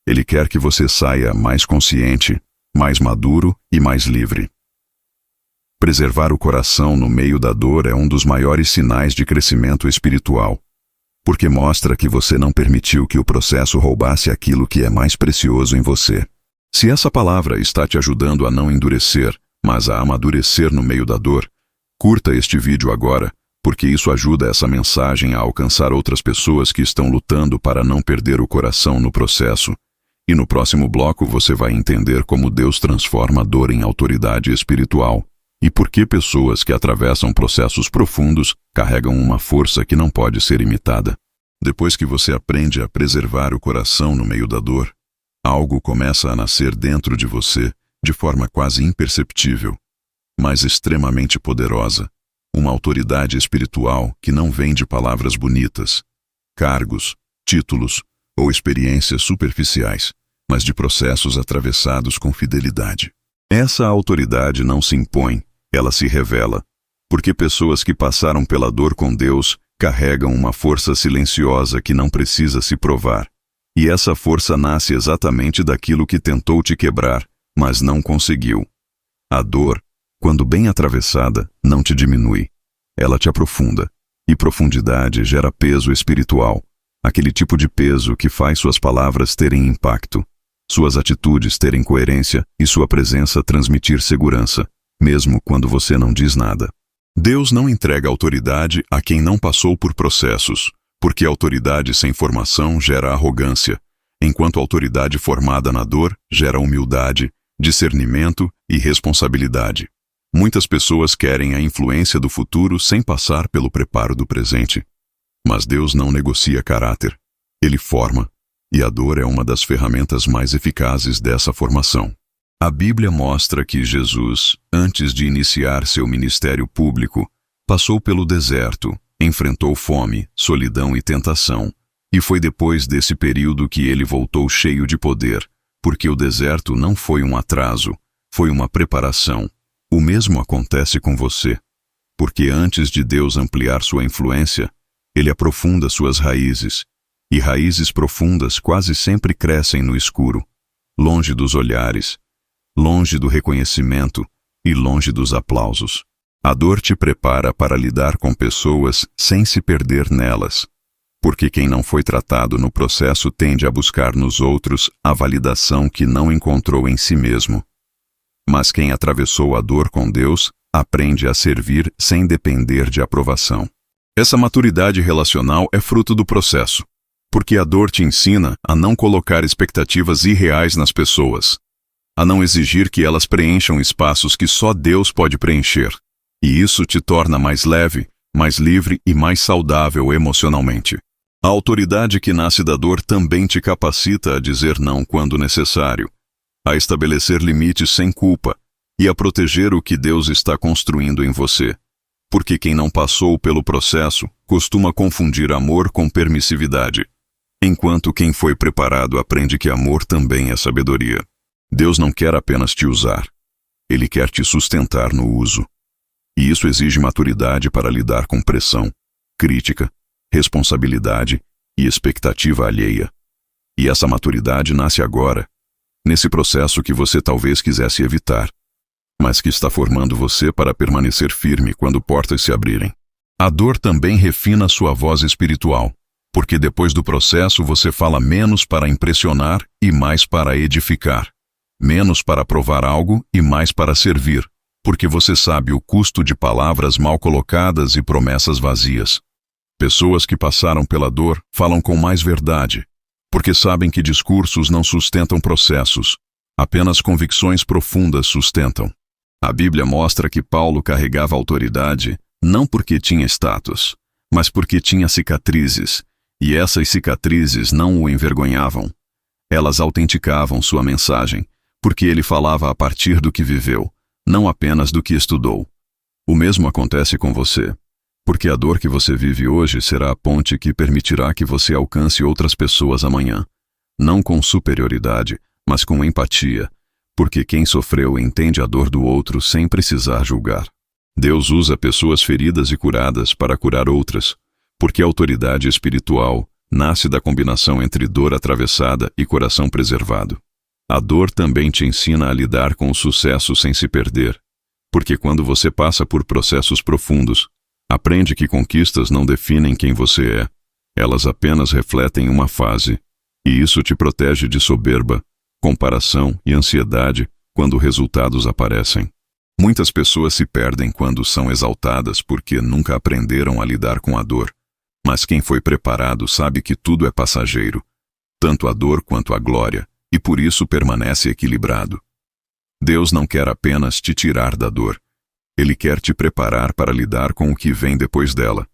Ele quer que você saia mais consciente, mais maduro e mais livre. Preservar o coração no meio da dor é um dos maiores sinais de crescimento espiritual, porque mostra que você não permitiu que o processo roubasse aquilo que é mais precioso em você. Se essa palavra está te ajudando a não endurecer, mas a amadurecer no meio da dor, curta este vídeo agora, porque isso ajuda essa mensagem a alcançar outras pessoas que estão lutando para não perder o coração no processo. E no próximo bloco você vai entender como Deus transforma a dor em autoridade espiritual, e por que pessoas que atravessam processos profundos carregam uma força que não pode ser imitada. Depois que você aprende a preservar o coração no meio da dor, algo começa a nascer dentro de você de forma quase imperceptível, mas extremamente poderosa, uma autoridade espiritual que não vem de palavras bonitas, cargos, títulos ou experiências superficiais, mas de processos atravessados com fidelidade. Essa autoridade não se impõe, ela se revela, porque pessoas que passaram pela dor com Deus carregam uma força silenciosa que não precisa se provar. E essa força nasce exatamente daquilo que tentou te quebrar, mas não conseguiu. A dor, quando bem atravessada, não te diminui. Ela te aprofunda, e profundidade gera peso espiritual, aquele tipo de peso que faz suas palavras terem impacto, suas atitudes terem coerência e sua presença transmitir segurança, mesmo quando você não diz nada. Deus não entrega autoridade a quem não passou por processos, porque autoridade sem formação gera arrogância, enquanto autoridade formada na dor gera humildade, discernimento e responsabilidade. Muitas pessoas querem a influência do futuro sem passar pelo preparo do presente. Mas Deus não negocia caráter. Ele forma, e a dor é uma das ferramentas mais eficazes dessa formação. A Bíblia mostra que Jesus, antes de iniciar seu ministério público, passou pelo deserto, enfrentou fome, solidão e tentação, e foi depois desse período que ele voltou cheio de poder, porque o deserto não foi um atraso, foi uma preparação. O mesmo acontece com você, porque antes de Deus ampliar sua influência, Ele aprofunda suas raízes, e raízes profundas quase sempre crescem no escuro, longe dos olhares, longe do reconhecimento e longe dos aplausos. A dor te prepara para lidar com pessoas sem se perder nelas, porque quem não foi tratado no processo tende a buscar nos outros a validação que não encontrou em si mesmo. Mas quem atravessou a dor com Deus aprende a servir sem depender de aprovação. Essa maturidade relacional é fruto do processo, porque a dor te ensina a não colocar expectativas irreais nas pessoas, a não exigir que elas preencham espaços que só Deus pode preencher. E isso te torna mais leve, mais livre e mais saudável emocionalmente. A autoridade que nasce da dor também te capacita a dizer não quando necessário, a estabelecer limites sem culpa e a proteger o que Deus está construindo em você. Porque quem não passou pelo processo costuma confundir amor com permissividade, enquanto quem foi preparado aprende que amor também é sabedoria. Deus não quer apenas te usar, Ele quer te sustentar no uso. E isso exige maturidade para lidar com pressão, crítica, responsabilidade e expectativa alheia. E essa maturidade nasce agora, nesse processo que você talvez quisesse evitar, mas que está formando você para permanecer firme quando portas se abrirem. A dor também refina sua voz espiritual, porque depois do processo você fala menos para impressionar e mais para edificar, menos para provar algo e mais para servir, porque você sabe o custo de palavras mal colocadas e promessas vazias. Pessoas que passaram pela dor falam com mais verdade, porque sabem que discursos não sustentam processos, apenas convicções profundas sustentam. A Bíblia mostra que Paulo carregava autoridade não porque tinha status, mas porque tinha cicatrizes, e essas cicatrizes não o envergonhavam. Elas autenticavam sua mensagem, porque ele falava a partir do que viveu, não apenas do que estudou. O mesmo acontece com você, porque a dor que você vive hoje será a ponte que permitirá que você alcance outras pessoas amanhã, não com superioridade, mas com empatia, porque quem sofreu entende a dor do outro sem precisar julgar. Deus usa pessoas feridas e curadas para curar outras, porque a autoridade espiritual nasce da combinação entre dor atravessada e coração preservado. A dor também te ensina a lidar com o sucesso sem se perder, porque quando você passa por processos profundos, aprende que conquistas não definem quem você é, elas apenas refletem uma fase, e isso te protege de soberba, comparação e ansiedade quando resultados aparecem. Muitas pessoas se perdem quando são exaltadas porque nunca aprenderam a lidar com a dor, mas quem foi preparado sabe que tudo é passageiro, tanto a dor quanto a glória, e por isso permanece equilibrado. Deus não quer apenas te tirar da dor, Ele quer te preparar para lidar com o que vem depois dela,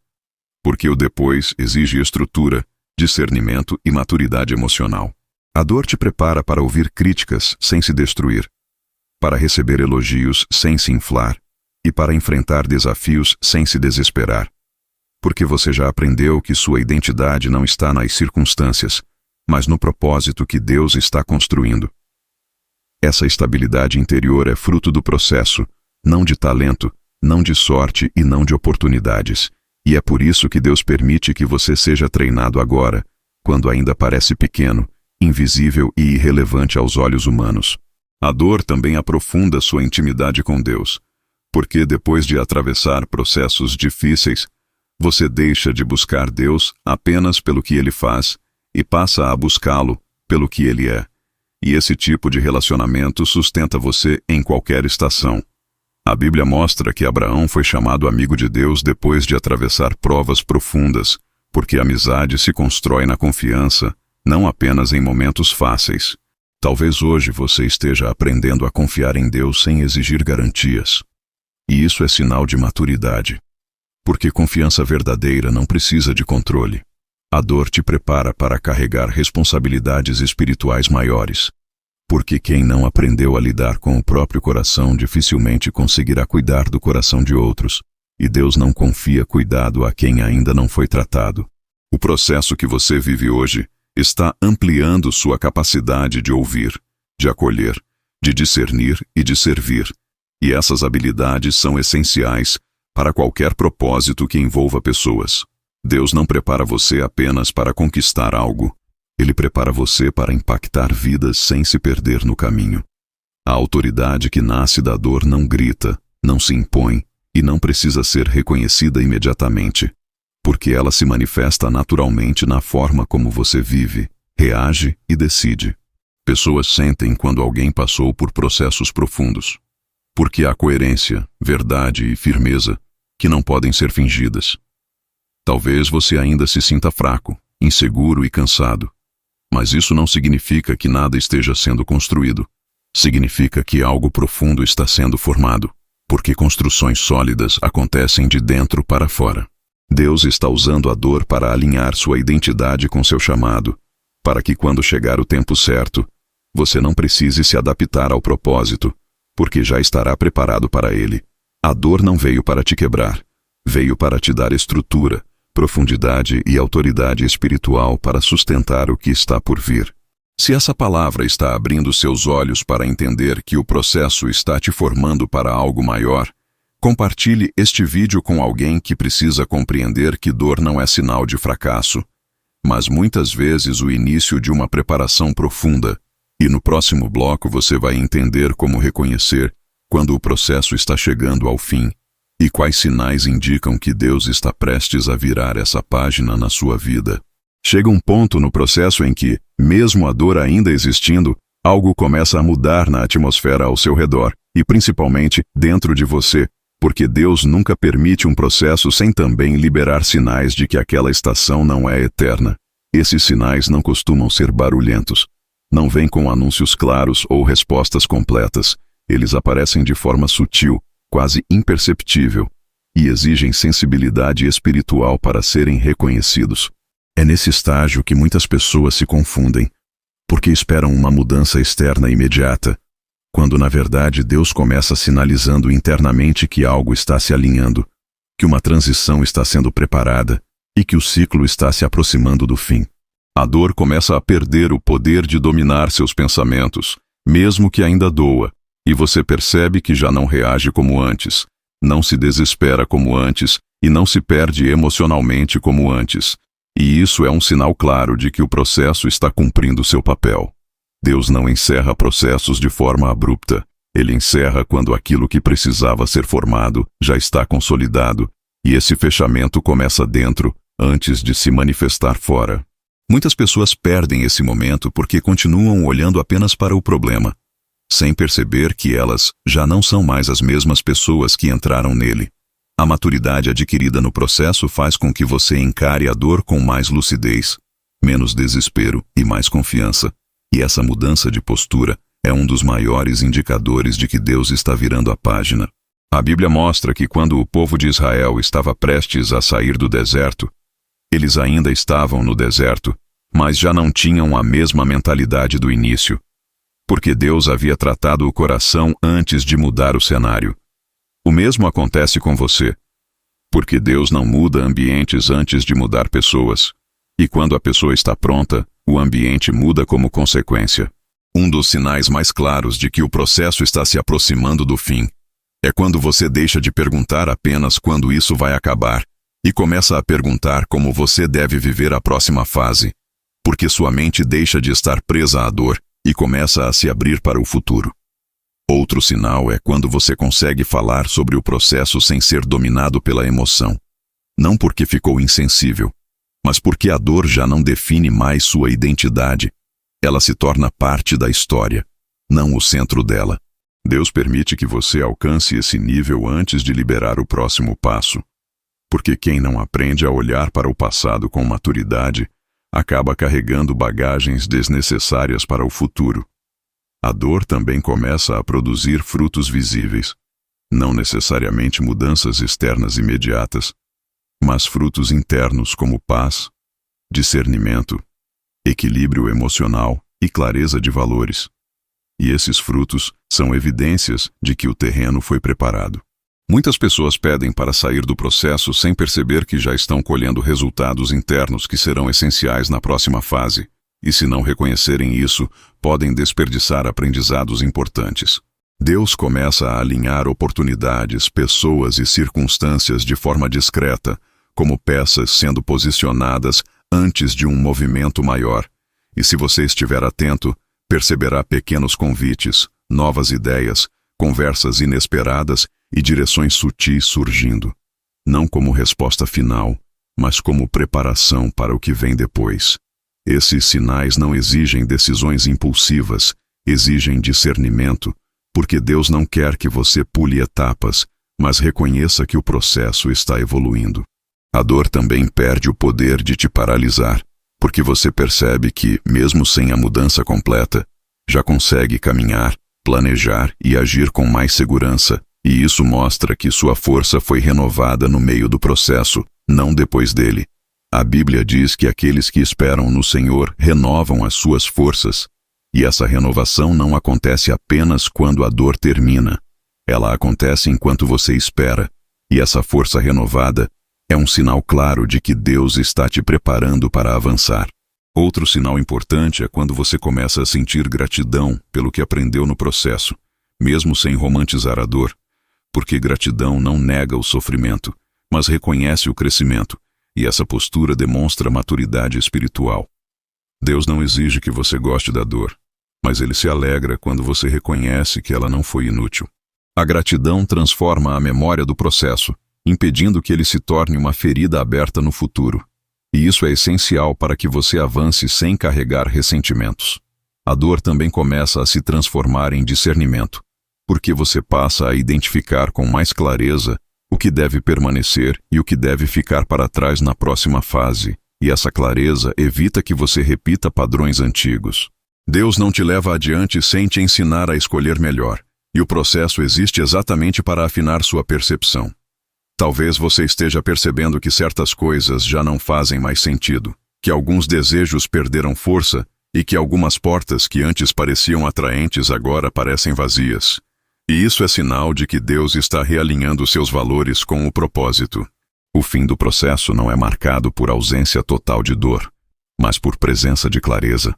porque o depois exige estrutura, discernimento e maturidade emocional. A dor te prepara para ouvir críticas sem se destruir, para receber elogios sem se inflar e para enfrentar desafios sem se desesperar. Porque você já aprendeu que sua identidade não está nas circunstâncias, mas no propósito que Deus está construindo. Essa estabilidade interior é fruto do processo, não de talento, não de sorte e não de oportunidades. E é por isso que Deus permite que você seja treinado agora, quando ainda parece pequeno, invisível e irrelevante aos olhos humanos. A dor também aprofunda sua intimidade com Deus, porque depois de atravessar processos difíceis, você deixa de buscar Deus apenas pelo que Ele faz e passa a buscá-lo pelo que Ele é. E esse tipo de relacionamento sustenta você em qualquer estação. A Bíblia mostra que Abraão foi chamado amigo de Deus depois de atravessar provas profundas, porque a amizade se constrói na confiança, não apenas em momentos fáceis. Talvez hoje você esteja aprendendo a confiar em Deus sem exigir garantias. E isso é sinal de maturidade. Porque confiança verdadeira não precisa de controle. A dor te prepara para carregar responsabilidades espirituais maiores. Porque quem não aprendeu a lidar com o próprio coração dificilmente conseguirá cuidar do coração de outros. E Deus não confia cuidado a quem ainda não foi tratado. O processo que você vive hoje está ampliando sua capacidade de ouvir, de acolher, de discernir e de servir. E essas habilidades são essenciais para qualquer propósito que envolva pessoas. Deus não prepara você apenas para conquistar algo. Ele prepara você para impactar vidas sem se perder no caminho. A autoridade que nasce da dor não grita, não se impõe e não precisa ser reconhecida imediatamente, porque ela se manifesta naturalmente na forma como você vive, reage e decide. Pessoas sentem quando alguém passou por processos profundos, porque há coerência, verdade e firmeza que não podem ser fingidas. Talvez você ainda se sinta fraco, inseguro e cansado, mas isso não significa que nada esteja sendo construído. Significa que algo profundo está sendo formado, porque construções sólidas acontecem de dentro para fora. Deus está usando a dor para alinhar sua identidade com seu chamado, para que quando chegar o tempo certo, você não precise se adaptar ao propósito, porque já estará preparado para ele. A dor não veio para te quebrar, veio para te dar estrutura, profundidade e autoridade espiritual para sustentar o que está por vir. Se essa palavra está abrindo seus olhos para entender que o processo está te formando para algo maior, compartilhe este vídeo com alguém que precisa compreender que dor não é sinal de fracasso, mas muitas vezes o início de uma preparação profunda. E no próximo bloco você vai entender como reconhecer quando o processo está chegando ao fim e quais sinais indicam que Deus está prestes a virar essa página na sua vida. Chega um ponto no processo em que, mesmo a dor ainda existindo, algo começa a mudar na atmosfera ao seu redor e principalmente dentro de você, porque Deus nunca permite um processo sem também liberar sinais de que aquela estação não é eterna. Esses sinais não costumam ser barulhentos. Não vêm com anúncios claros ou respostas completas. Eles aparecem de forma sutil, quase imperceptível, e exigem sensibilidade espiritual para serem reconhecidos. É nesse estágio que muitas pessoas se confundem, porque esperam uma mudança externa imediata, quando na verdade Deus começa sinalizando internamente que algo está se alinhando, que uma transição está sendo preparada e que o ciclo está se aproximando do fim. A dor começa a perder o poder de dominar seus pensamentos, mesmo que ainda doa, e você percebe que já não reage como antes, não se desespera como antes e não se perde emocionalmente como antes. E isso é um sinal claro de que o processo está cumprindo seu papel. Deus não encerra processos de forma abrupta. Ele encerra quando aquilo que precisava ser formado já está consolidado, e esse fechamento começa dentro, antes de se manifestar fora. Muitas pessoas perdem esse momento porque continuam olhando apenas para o problema, sem perceber que elas já não são mais as mesmas pessoas que entraram nele. A maturidade adquirida no processo faz com que você encare a dor com mais lucidez, menos desespero e mais confiança. E essa mudança de postura é um dos maiores indicadores de que Deus está virando a página. A Bíblia mostra que quando o povo de Israel estava prestes a sair do deserto, eles ainda estavam no deserto, mas já não tinham a mesma mentalidade do início, porque Deus havia tratado o coração antes de mudar o cenário. O mesmo acontece com você, porque Deus não muda ambientes antes de mudar pessoas, e quando a pessoa está pronta, o ambiente muda como consequência. Um dos sinais mais claros de que o processo está se aproximando do fim é quando você deixa de perguntar apenas quando isso vai acabar e começa a perguntar como você deve viver a próxima fase, porque sua mente deixa de estar presa à dor e começa a se abrir para o futuro. Outro sinal é quando você consegue falar sobre o processo sem ser dominado pela emoção, não porque ficou insensível, mas porque a dor já não define mais sua identidade. Ela se torna parte da história, não o centro dela. Deus permite que você alcance esse nível antes de liberar o próximo passo. Porque quem não aprende a olhar para o passado com maturidade, acaba carregando bagagens desnecessárias para o futuro. A dor também começa a produzir frutos visíveis. Não necessariamente mudanças externas imediatas, mas frutos internos como paz, discernimento, equilíbrio emocional e clareza de valores. E esses frutos são evidências de que o terreno foi preparado. Muitas pessoas pedem para sair do processo sem perceber que já estão colhendo resultados internos que serão essenciais na próxima fase, e se não reconhecerem isso, podem desperdiçar aprendizados importantes. Deus começa a alinhar oportunidades, pessoas e circunstâncias de forma discreta, como peças sendo posicionadas antes de um movimento maior. E se você estiver atento, perceberá pequenos convites, novas ideias, conversas inesperadas e direções sutis surgindo. Não como resposta final, mas como preparação para o que vem depois. Esses sinais não exigem decisões impulsivas, exigem discernimento, porque Deus não quer que você pule etapas, mas reconheça que o processo está evoluindo. A dor também perde o poder de te paralisar, porque você percebe que, mesmo sem a mudança completa, já consegue caminhar, planejar e agir com mais segurança, e isso mostra que sua força foi renovada no meio do processo, não depois dele. A Bíblia diz que aqueles que esperam no Senhor renovam as suas forças, e essa renovação não acontece apenas quando a dor termina. Ela acontece enquanto você espera, e essa força renovada é um sinal claro de que Deus está te preparando para avançar. Outro sinal importante é quando você começa a sentir gratidão pelo que aprendeu no processo, mesmo sem romantizar a dor, porque gratidão não nega o sofrimento, mas reconhece o crescimento, e essa postura demonstra maturidade espiritual. Deus não exige que você goste da dor, mas Ele se alegra quando você reconhece que ela não foi inútil. A gratidão transforma a memória do processo, impedindo que ele se torne uma ferida aberta no futuro. E isso é essencial para que você avance sem carregar ressentimentos. A dor também começa a se transformar em discernimento, porque você passa a identificar com mais clareza o que deve permanecer e o que deve ficar para trás na próxima fase, e essa clareza evita que você repita padrões antigos. Deus não te leva adiante sem te ensinar a escolher melhor, e o processo existe exatamente para afinar sua percepção. Talvez você esteja percebendo que certas coisas já não fazem mais sentido, que alguns desejos perderam força e que algumas portas que antes pareciam atraentes agora parecem vazias. E isso é sinal de que Deus está realinhando seus valores com o propósito. O fim do processo não é marcado por ausência total de dor, mas por presença de clareza.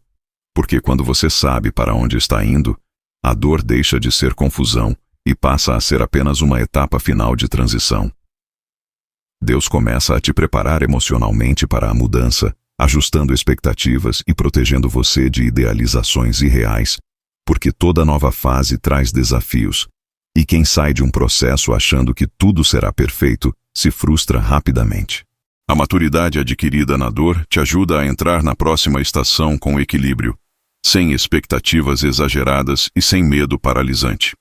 Porque quando você sabe para onde está indo, a dor deixa de ser confusão e passa a ser apenas uma etapa final de transição. Deus começa a te preparar emocionalmente para a mudança, ajustando expectativas e protegendo você de idealizações irreais, porque toda nova fase traz desafios, e quem sai de um processo achando que tudo será perfeito, se frustra rapidamente. A maturidade adquirida na dor te ajuda a entrar na próxima estação com equilíbrio, sem expectativas exageradas e sem medo paralisante.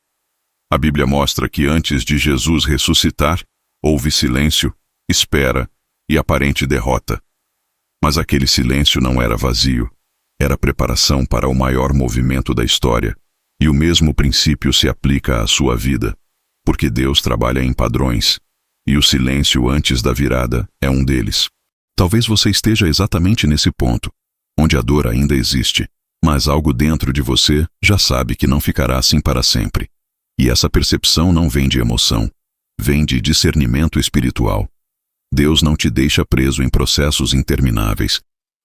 A Bíblia mostra que antes de Jesus ressuscitar, houve silêncio, espera e aparente derrota. Mas aquele silêncio não era vazio, era preparação para o maior movimento da história, e o mesmo princípio se aplica à sua vida, porque Deus trabalha em padrões, e o silêncio antes da virada é um deles. Talvez você esteja exatamente nesse ponto, onde a dor ainda existe, mas algo dentro de você já sabe que não ficará assim para sempre. E essa percepção não vem de emoção, vem de discernimento espiritual. Deus não te deixa preso em processos intermináveis.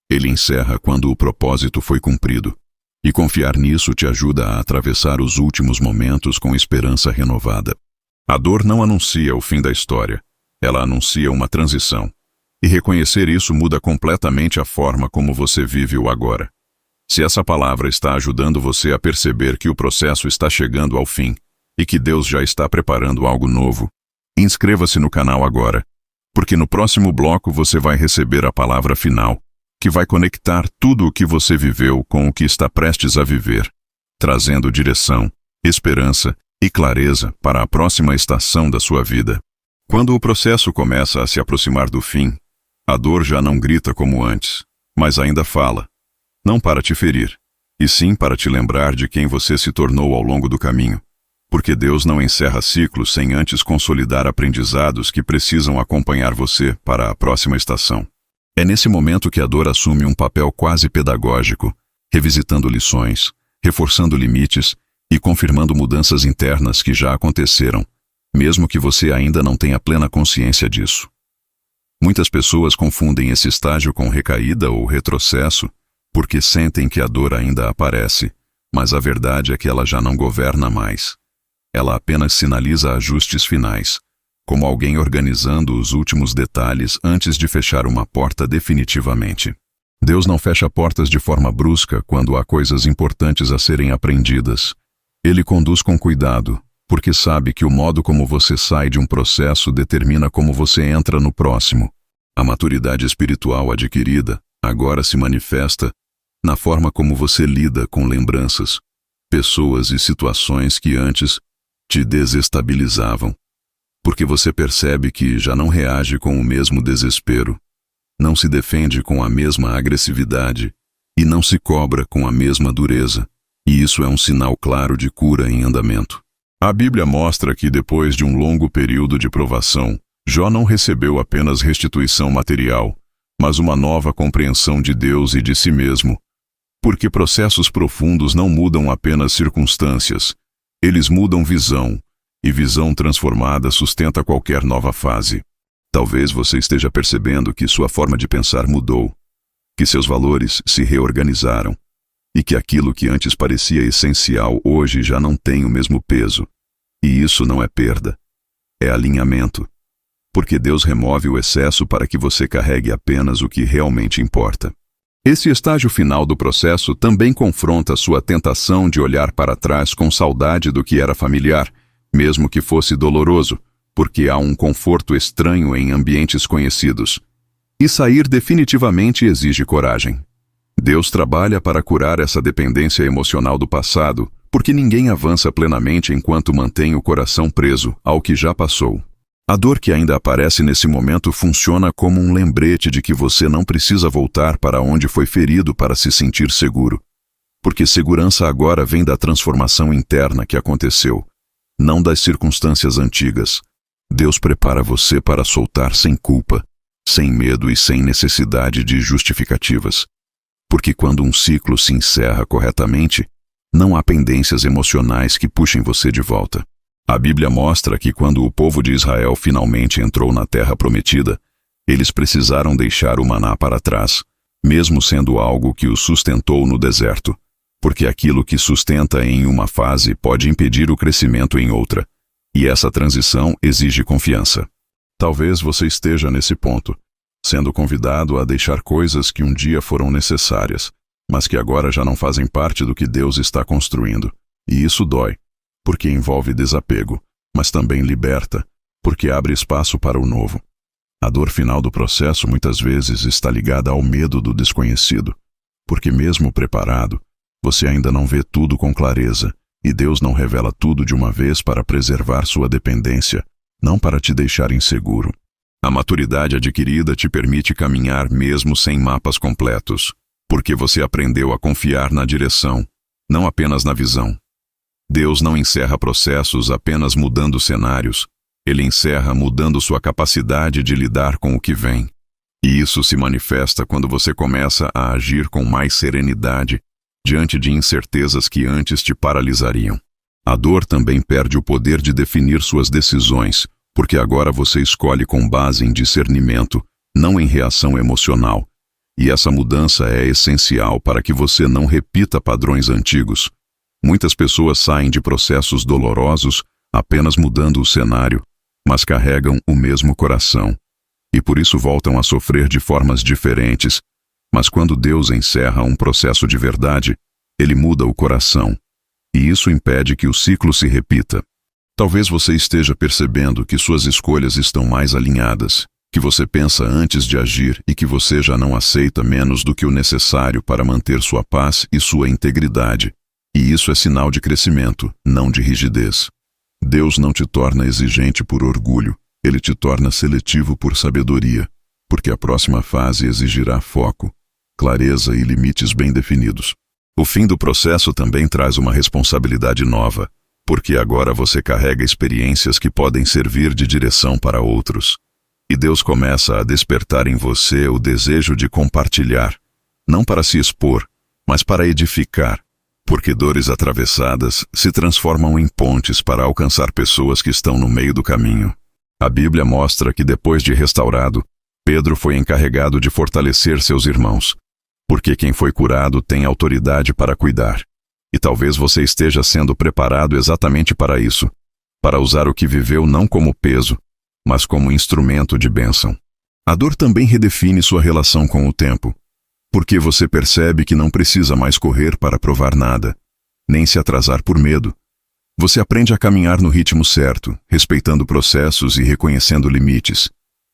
Ele encerra quando o propósito foi cumprido. E confiar nisso te ajuda a atravessar os últimos momentos com esperança renovada. A dor não anuncia o fim da história. Ela anuncia uma transição. E reconhecer isso muda completamente a forma como você vive o agora. Se essa palavra está ajudando você a perceber que o processo está chegando ao fim e que Deus já está preparando algo novo, inscreva-se no canal agora, porque no próximo bloco você vai receber a palavra final, que vai conectar tudo o que você viveu com o que está prestes a viver, trazendo direção, esperança e clareza para a próxima estação da sua vida. Quando o processo começa a se aproximar do fim, a dor já não grita como antes, mas ainda fala, não para te ferir, e sim para te lembrar de quem você se tornou ao longo do caminho. Porque Deus não encerra ciclos sem antes consolidar aprendizados que precisam acompanhar você para a próxima estação. É nesse momento que a dor assume um papel quase pedagógico, revisitando lições, reforçando limites e confirmando mudanças internas que já aconteceram, mesmo que você ainda não tenha plena consciência disso. Muitas pessoas confundem esse estágio com recaída ou retrocesso, porque sentem que a dor ainda aparece, mas a verdade é que ela já não governa mais. Ela apenas sinaliza ajustes finais, como alguém organizando os últimos detalhes antes de fechar uma porta definitivamente. Deus não fecha portas de forma brusca quando há coisas importantes a serem aprendidas. Ele conduz com cuidado, porque sabe que o modo como você sai de um processo determina como você entra no próximo. A maturidade espiritual adquirida agora se manifesta na forma como você lida com lembranças, pessoas e situações que antes te desestabilizavam, porque você percebe que já não reage com o mesmo desespero, não se defende com a mesma agressividade e não se cobra com a mesma dureza, e isso é um sinal claro de cura em andamento. A Bíblia mostra que depois de um longo período de provação, Jó não recebeu apenas restituição material, mas uma nova compreensão de Deus e de si mesmo, porque processos profundos não mudam apenas circunstâncias, eles mudam visão, e visão transformada sustenta qualquer nova fase. Talvez você esteja percebendo que sua forma de pensar mudou, que seus valores se reorganizaram, e que aquilo que antes parecia essencial hoje já não tem o mesmo peso. E isso não é perda, é alinhamento, porque Deus remove o excesso para que você carregue apenas o que realmente importa. Esse estágio final do processo também confronta sua tentação de olhar para trás com saudade do que era familiar, mesmo que fosse doloroso, porque há um conforto estranho em ambientes conhecidos. E sair definitivamente exige coragem. Deus trabalha para curar essa dependência emocional do passado, porque ninguém avança plenamente enquanto mantém o coração preso ao que já passou. A dor que ainda aparece nesse momento funciona como um lembrete de que você não precisa voltar para onde foi ferido para se sentir seguro. Porque segurança agora vem da transformação interna que aconteceu, não das circunstâncias antigas. Deus prepara você para soltar sem culpa, sem medo e sem necessidade de justificativas. Porque quando um ciclo se encerra corretamente, não há pendências emocionais que puxem você de volta. A Bíblia mostra que quando o povo de Israel finalmente entrou na terra prometida, eles precisaram deixar o maná para trás, mesmo sendo algo que os sustentou no deserto, porque aquilo que sustenta em uma fase pode impedir o crescimento em outra, e essa transição exige confiança. Talvez você esteja nesse ponto, sendo convidado a deixar coisas que um dia foram necessárias, mas que agora já não fazem parte do que Deus está construindo, e isso dói, porque envolve desapego, mas também liberta, porque abre espaço para o novo. A dor final do processo muitas vezes está ligada ao medo do desconhecido, porque mesmo preparado, você ainda não vê tudo com clareza, e Deus não revela tudo de uma vez para preservar sua dependência, não para te deixar inseguro. A maturidade adquirida te permite caminhar mesmo sem mapas completos, porque você aprendeu a confiar na direção, não apenas na visão. Deus não encerra processos apenas mudando cenários, Ele encerra mudando sua capacidade de lidar com o que vem. E isso se manifesta quando você começa a agir com mais serenidade diante de incertezas que antes te paralisariam. A dor também perde o poder de definir suas decisões, porque agora você escolhe com base em discernimento, não em reação emocional. E essa mudança é essencial para que você não repita padrões antigos. Muitas pessoas saem de processos dolorosos apenas mudando o cenário, mas carregam o mesmo coração, e por isso voltam a sofrer de formas diferentes. Mas quando Deus encerra um processo de verdade, Ele muda o coração, e isso impede que o ciclo se repita. Talvez você esteja percebendo que suas escolhas estão mais alinhadas, que você pensa antes de agir e que você já não aceita menos do que o necessário para manter sua paz e sua integridade. E isso é sinal de crescimento, não de rigidez. Deus não te torna exigente por orgulho, Ele te torna seletivo por sabedoria, porque a próxima fase exigirá foco, clareza e limites bem definidos. O fim do processo também traz uma responsabilidade nova, porque agora você carrega experiências que podem servir de direção para outros. E Deus começa a despertar em você o desejo de compartilhar, não para se expor, mas para edificar, porque dores atravessadas se transformam em pontes para alcançar pessoas que estão no meio do caminho. A Bíblia mostra que depois de restaurado, Pedro foi encarregado de fortalecer seus irmãos, porque quem foi curado tem autoridade para cuidar. E talvez você esteja sendo preparado exatamente para isso, para usar o que viveu não como peso, mas como instrumento de bênção. A dor também redefine sua relação com o tempo, porque você percebe que não precisa mais correr para provar nada, nem se atrasar por medo. Você aprende a caminhar no ritmo certo, respeitando processos e reconhecendo limites.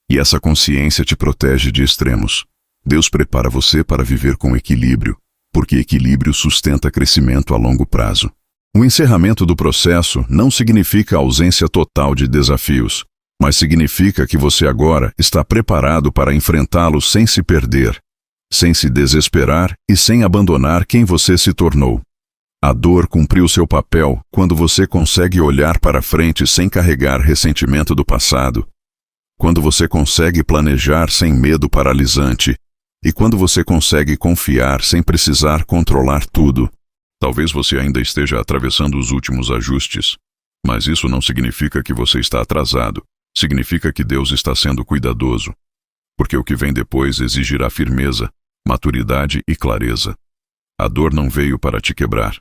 E essa consciência te protege de extremos. Deus prepara você para viver com equilíbrio, porque equilíbrio sustenta crescimento a longo prazo. O encerramento do processo não significa a ausência total de desafios, mas significa que você agora está preparado para enfrentá-los sem se perder, sem se desesperar e sem abandonar quem você se tornou. A dor cumpriu seu papel quando você consegue olhar para frente sem carregar ressentimento do passado, quando você consegue planejar sem medo paralisante, e quando você consegue confiar sem precisar controlar tudo. Talvez você ainda esteja atravessando os últimos ajustes, mas isso não significa que você está atrasado. Significa que Deus está sendo cuidadoso, porque o que vem depois exigirá firmeza, maturidade e clareza. A dor não veio para te quebrar,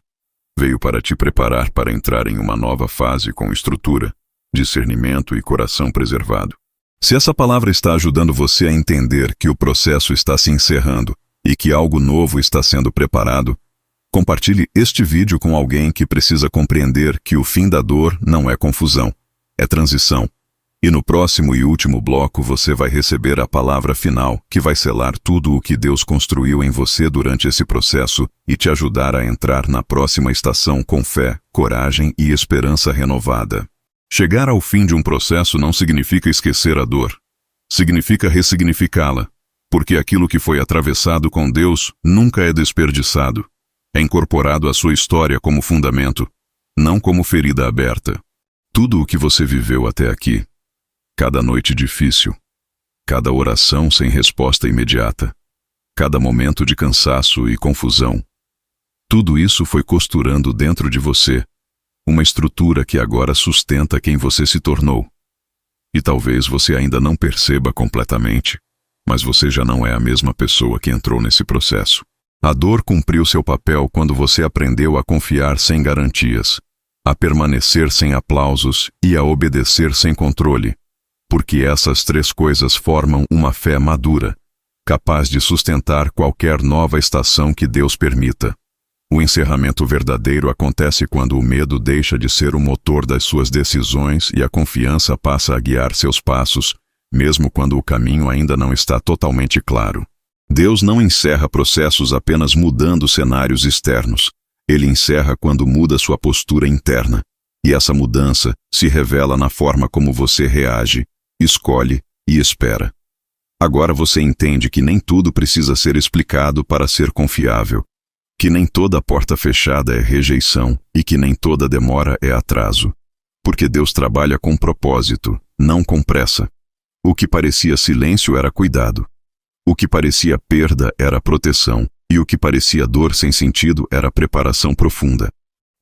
veio para te preparar para entrar em uma nova fase com estrutura, discernimento e coração preservado. Se essa palavra está ajudando você a entender que o processo está se encerrando e que algo novo está sendo preparado, compartilhe este vídeo com alguém que precisa compreender que o fim da dor não é confusão, é transição. E no próximo e último bloco você vai receber a palavra final, que vai selar tudo o que Deus construiu em você durante esse processo e te ajudar a entrar na próxima estação com fé, coragem e esperança renovada. Chegar ao fim de um processo não significa esquecer a dor. Significa ressignificá-la, porque aquilo que foi atravessado com Deus nunca é desperdiçado. É incorporado à sua história como fundamento, não como ferida aberta. Tudo o que você viveu até aqui, cada noite difícil, cada oração sem resposta imediata, cada momento de cansaço e confusão, tudo isso foi costurando dentro de você uma estrutura que agora sustenta quem você se tornou. E talvez você ainda não perceba completamente, mas você já não é a mesma pessoa que entrou nesse processo. A dor cumpriu seu papel quando você aprendeu a confiar sem garantias, a permanecer sem aplausos e a obedecer sem controle, porque essas três coisas formam uma fé madura, capaz de sustentar qualquer nova estação que Deus permita. O encerramento verdadeiro acontece quando o medo deixa de ser o motor das suas decisões e a confiança passa a guiar seus passos, mesmo quando o caminho ainda não está totalmente claro. Deus não encerra processos apenas mudando cenários externos. Ele encerra quando muda sua postura interna. E essa mudança se revela na forma como você reage, escolhe e espera. Agora você entende que nem tudo precisa ser explicado para ser confiável, que nem toda porta fechada é rejeição e que nem toda demora é atraso. Porque Deus trabalha com propósito, não com pressa. O que parecia silêncio era cuidado. O que parecia perda era proteção. E o que parecia dor sem sentido era preparação profunda.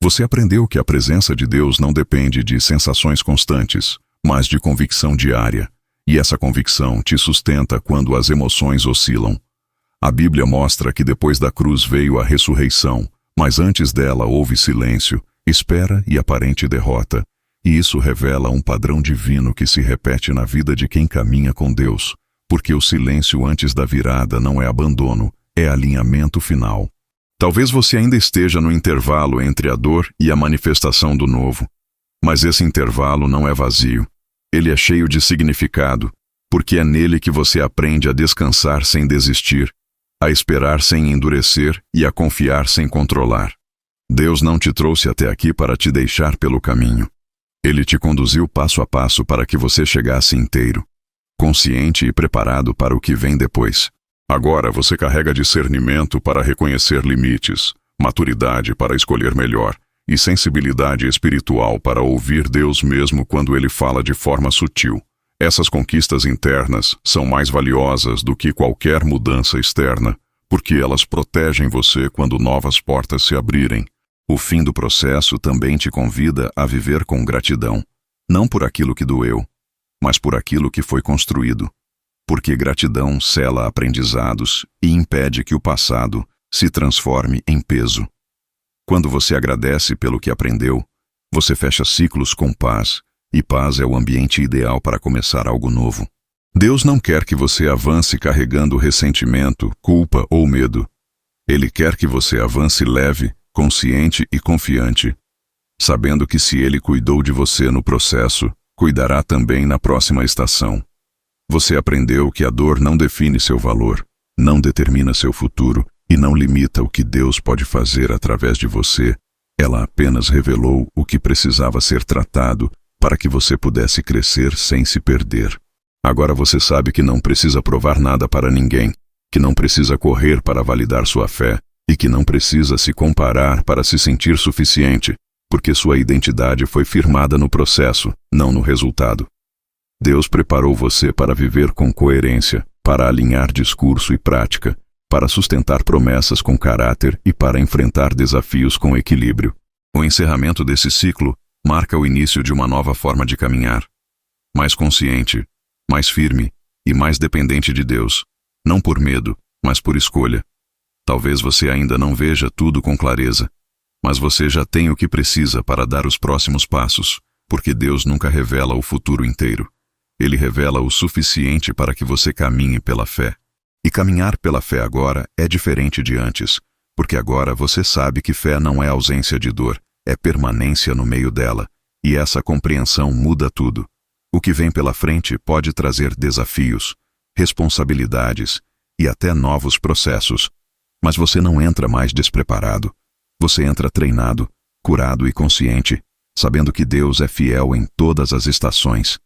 Você aprendeu que a presença de Deus não depende de sensações constantes, mas de convicção diária. E essa convicção te sustenta quando as emoções oscilam. A Bíblia mostra que depois da cruz veio a ressurreição, mas antes dela houve silêncio, espera e aparente derrota. E isso revela um padrão divino que se repete na vida de quem caminha com Deus, porque o silêncio antes da virada não é abandono, é alinhamento final. Talvez você ainda esteja no intervalo entre a dor e a manifestação do novo, mas esse intervalo não é vazio. Ele é cheio de significado, porque é nele que você aprende a descansar sem desistir, a esperar sem endurecer e a confiar sem controlar. Deus não te trouxe até aqui para te deixar pelo caminho. Ele te conduziu passo a passo para que você chegasse inteiro, consciente e preparado para o que vem depois. Agora você carrega discernimento para reconhecer limites, maturidade para escolher melhor e sensibilidade espiritual para ouvir Deus mesmo quando Ele fala de forma sutil. Essas conquistas internas são mais valiosas do que qualquer mudança externa, porque elas protegem você quando novas portas se abrirem. O fim do processo também te convida a viver com gratidão, não por aquilo que doeu, mas por aquilo que foi construído, porque gratidão sela aprendizados e impede que o passado se transforme em peso. Quando você agradece pelo que aprendeu, você fecha ciclos com paz, e paz é o ambiente ideal para começar algo novo. Deus não quer que você avance carregando ressentimento, culpa ou medo. Ele quer que você avance leve, consciente e confiante, sabendo que se Ele cuidou de você no processo, cuidará também na próxima estação. Você aprendeu que a dor não define seu valor, não determina seu futuro e não limita o que Deus pode fazer através de você. Ela apenas revelou o que precisava ser tratado para que você pudesse crescer sem se perder. Agora você sabe que não precisa provar nada para ninguém, que não precisa correr para validar sua fé e que não precisa se comparar para se sentir suficiente, porque sua identidade foi firmada no processo, não no resultado. Deus preparou você para viver com coerência, para alinhar discurso e prática, para sustentar promessas com caráter e para enfrentar desafios com equilíbrio. O encerramento desse ciclo marca o início de uma nova forma de caminhar, mais consciente, mais firme e mais dependente de Deus, não por medo, mas por escolha. Talvez você ainda não veja tudo com clareza, mas você já tem o que precisa para dar os próximos passos, porque Deus nunca revela o futuro inteiro. Ele revela o suficiente para que você caminhe pela fé. E caminhar pela fé agora é diferente de antes, porque agora você sabe que fé não é ausência de dor, é permanência no meio dela, e essa compreensão muda tudo. O que vem pela frente pode trazer desafios, responsabilidades e até novos processos, mas você não entra mais despreparado. Você entra treinado, curado e consciente, sabendo que Deus é fiel em todas as estações.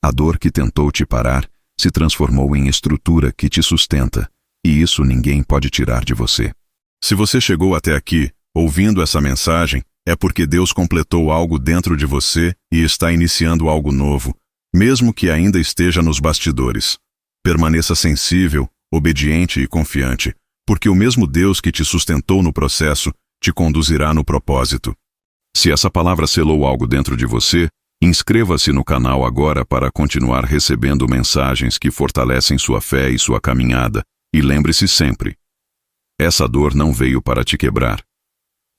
A dor que tentou te parar se transformou em estrutura que te sustenta, e isso ninguém pode tirar de você. Se você chegou até aqui, ouvindo essa mensagem, é porque Deus completou algo dentro de você e está iniciando algo novo, mesmo que ainda esteja nos bastidores. Permaneça sensível, obediente e confiante, porque o mesmo Deus que te sustentou no processo te conduzirá no propósito. Se essa palavra selou algo dentro de você, inscreva-se no canal agora para continuar recebendo mensagens que fortalecem sua fé e sua caminhada, e lembre-se sempre: essa dor não veio para te quebrar.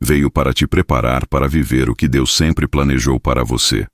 Veio para te preparar para viver o que Deus sempre planejou para você.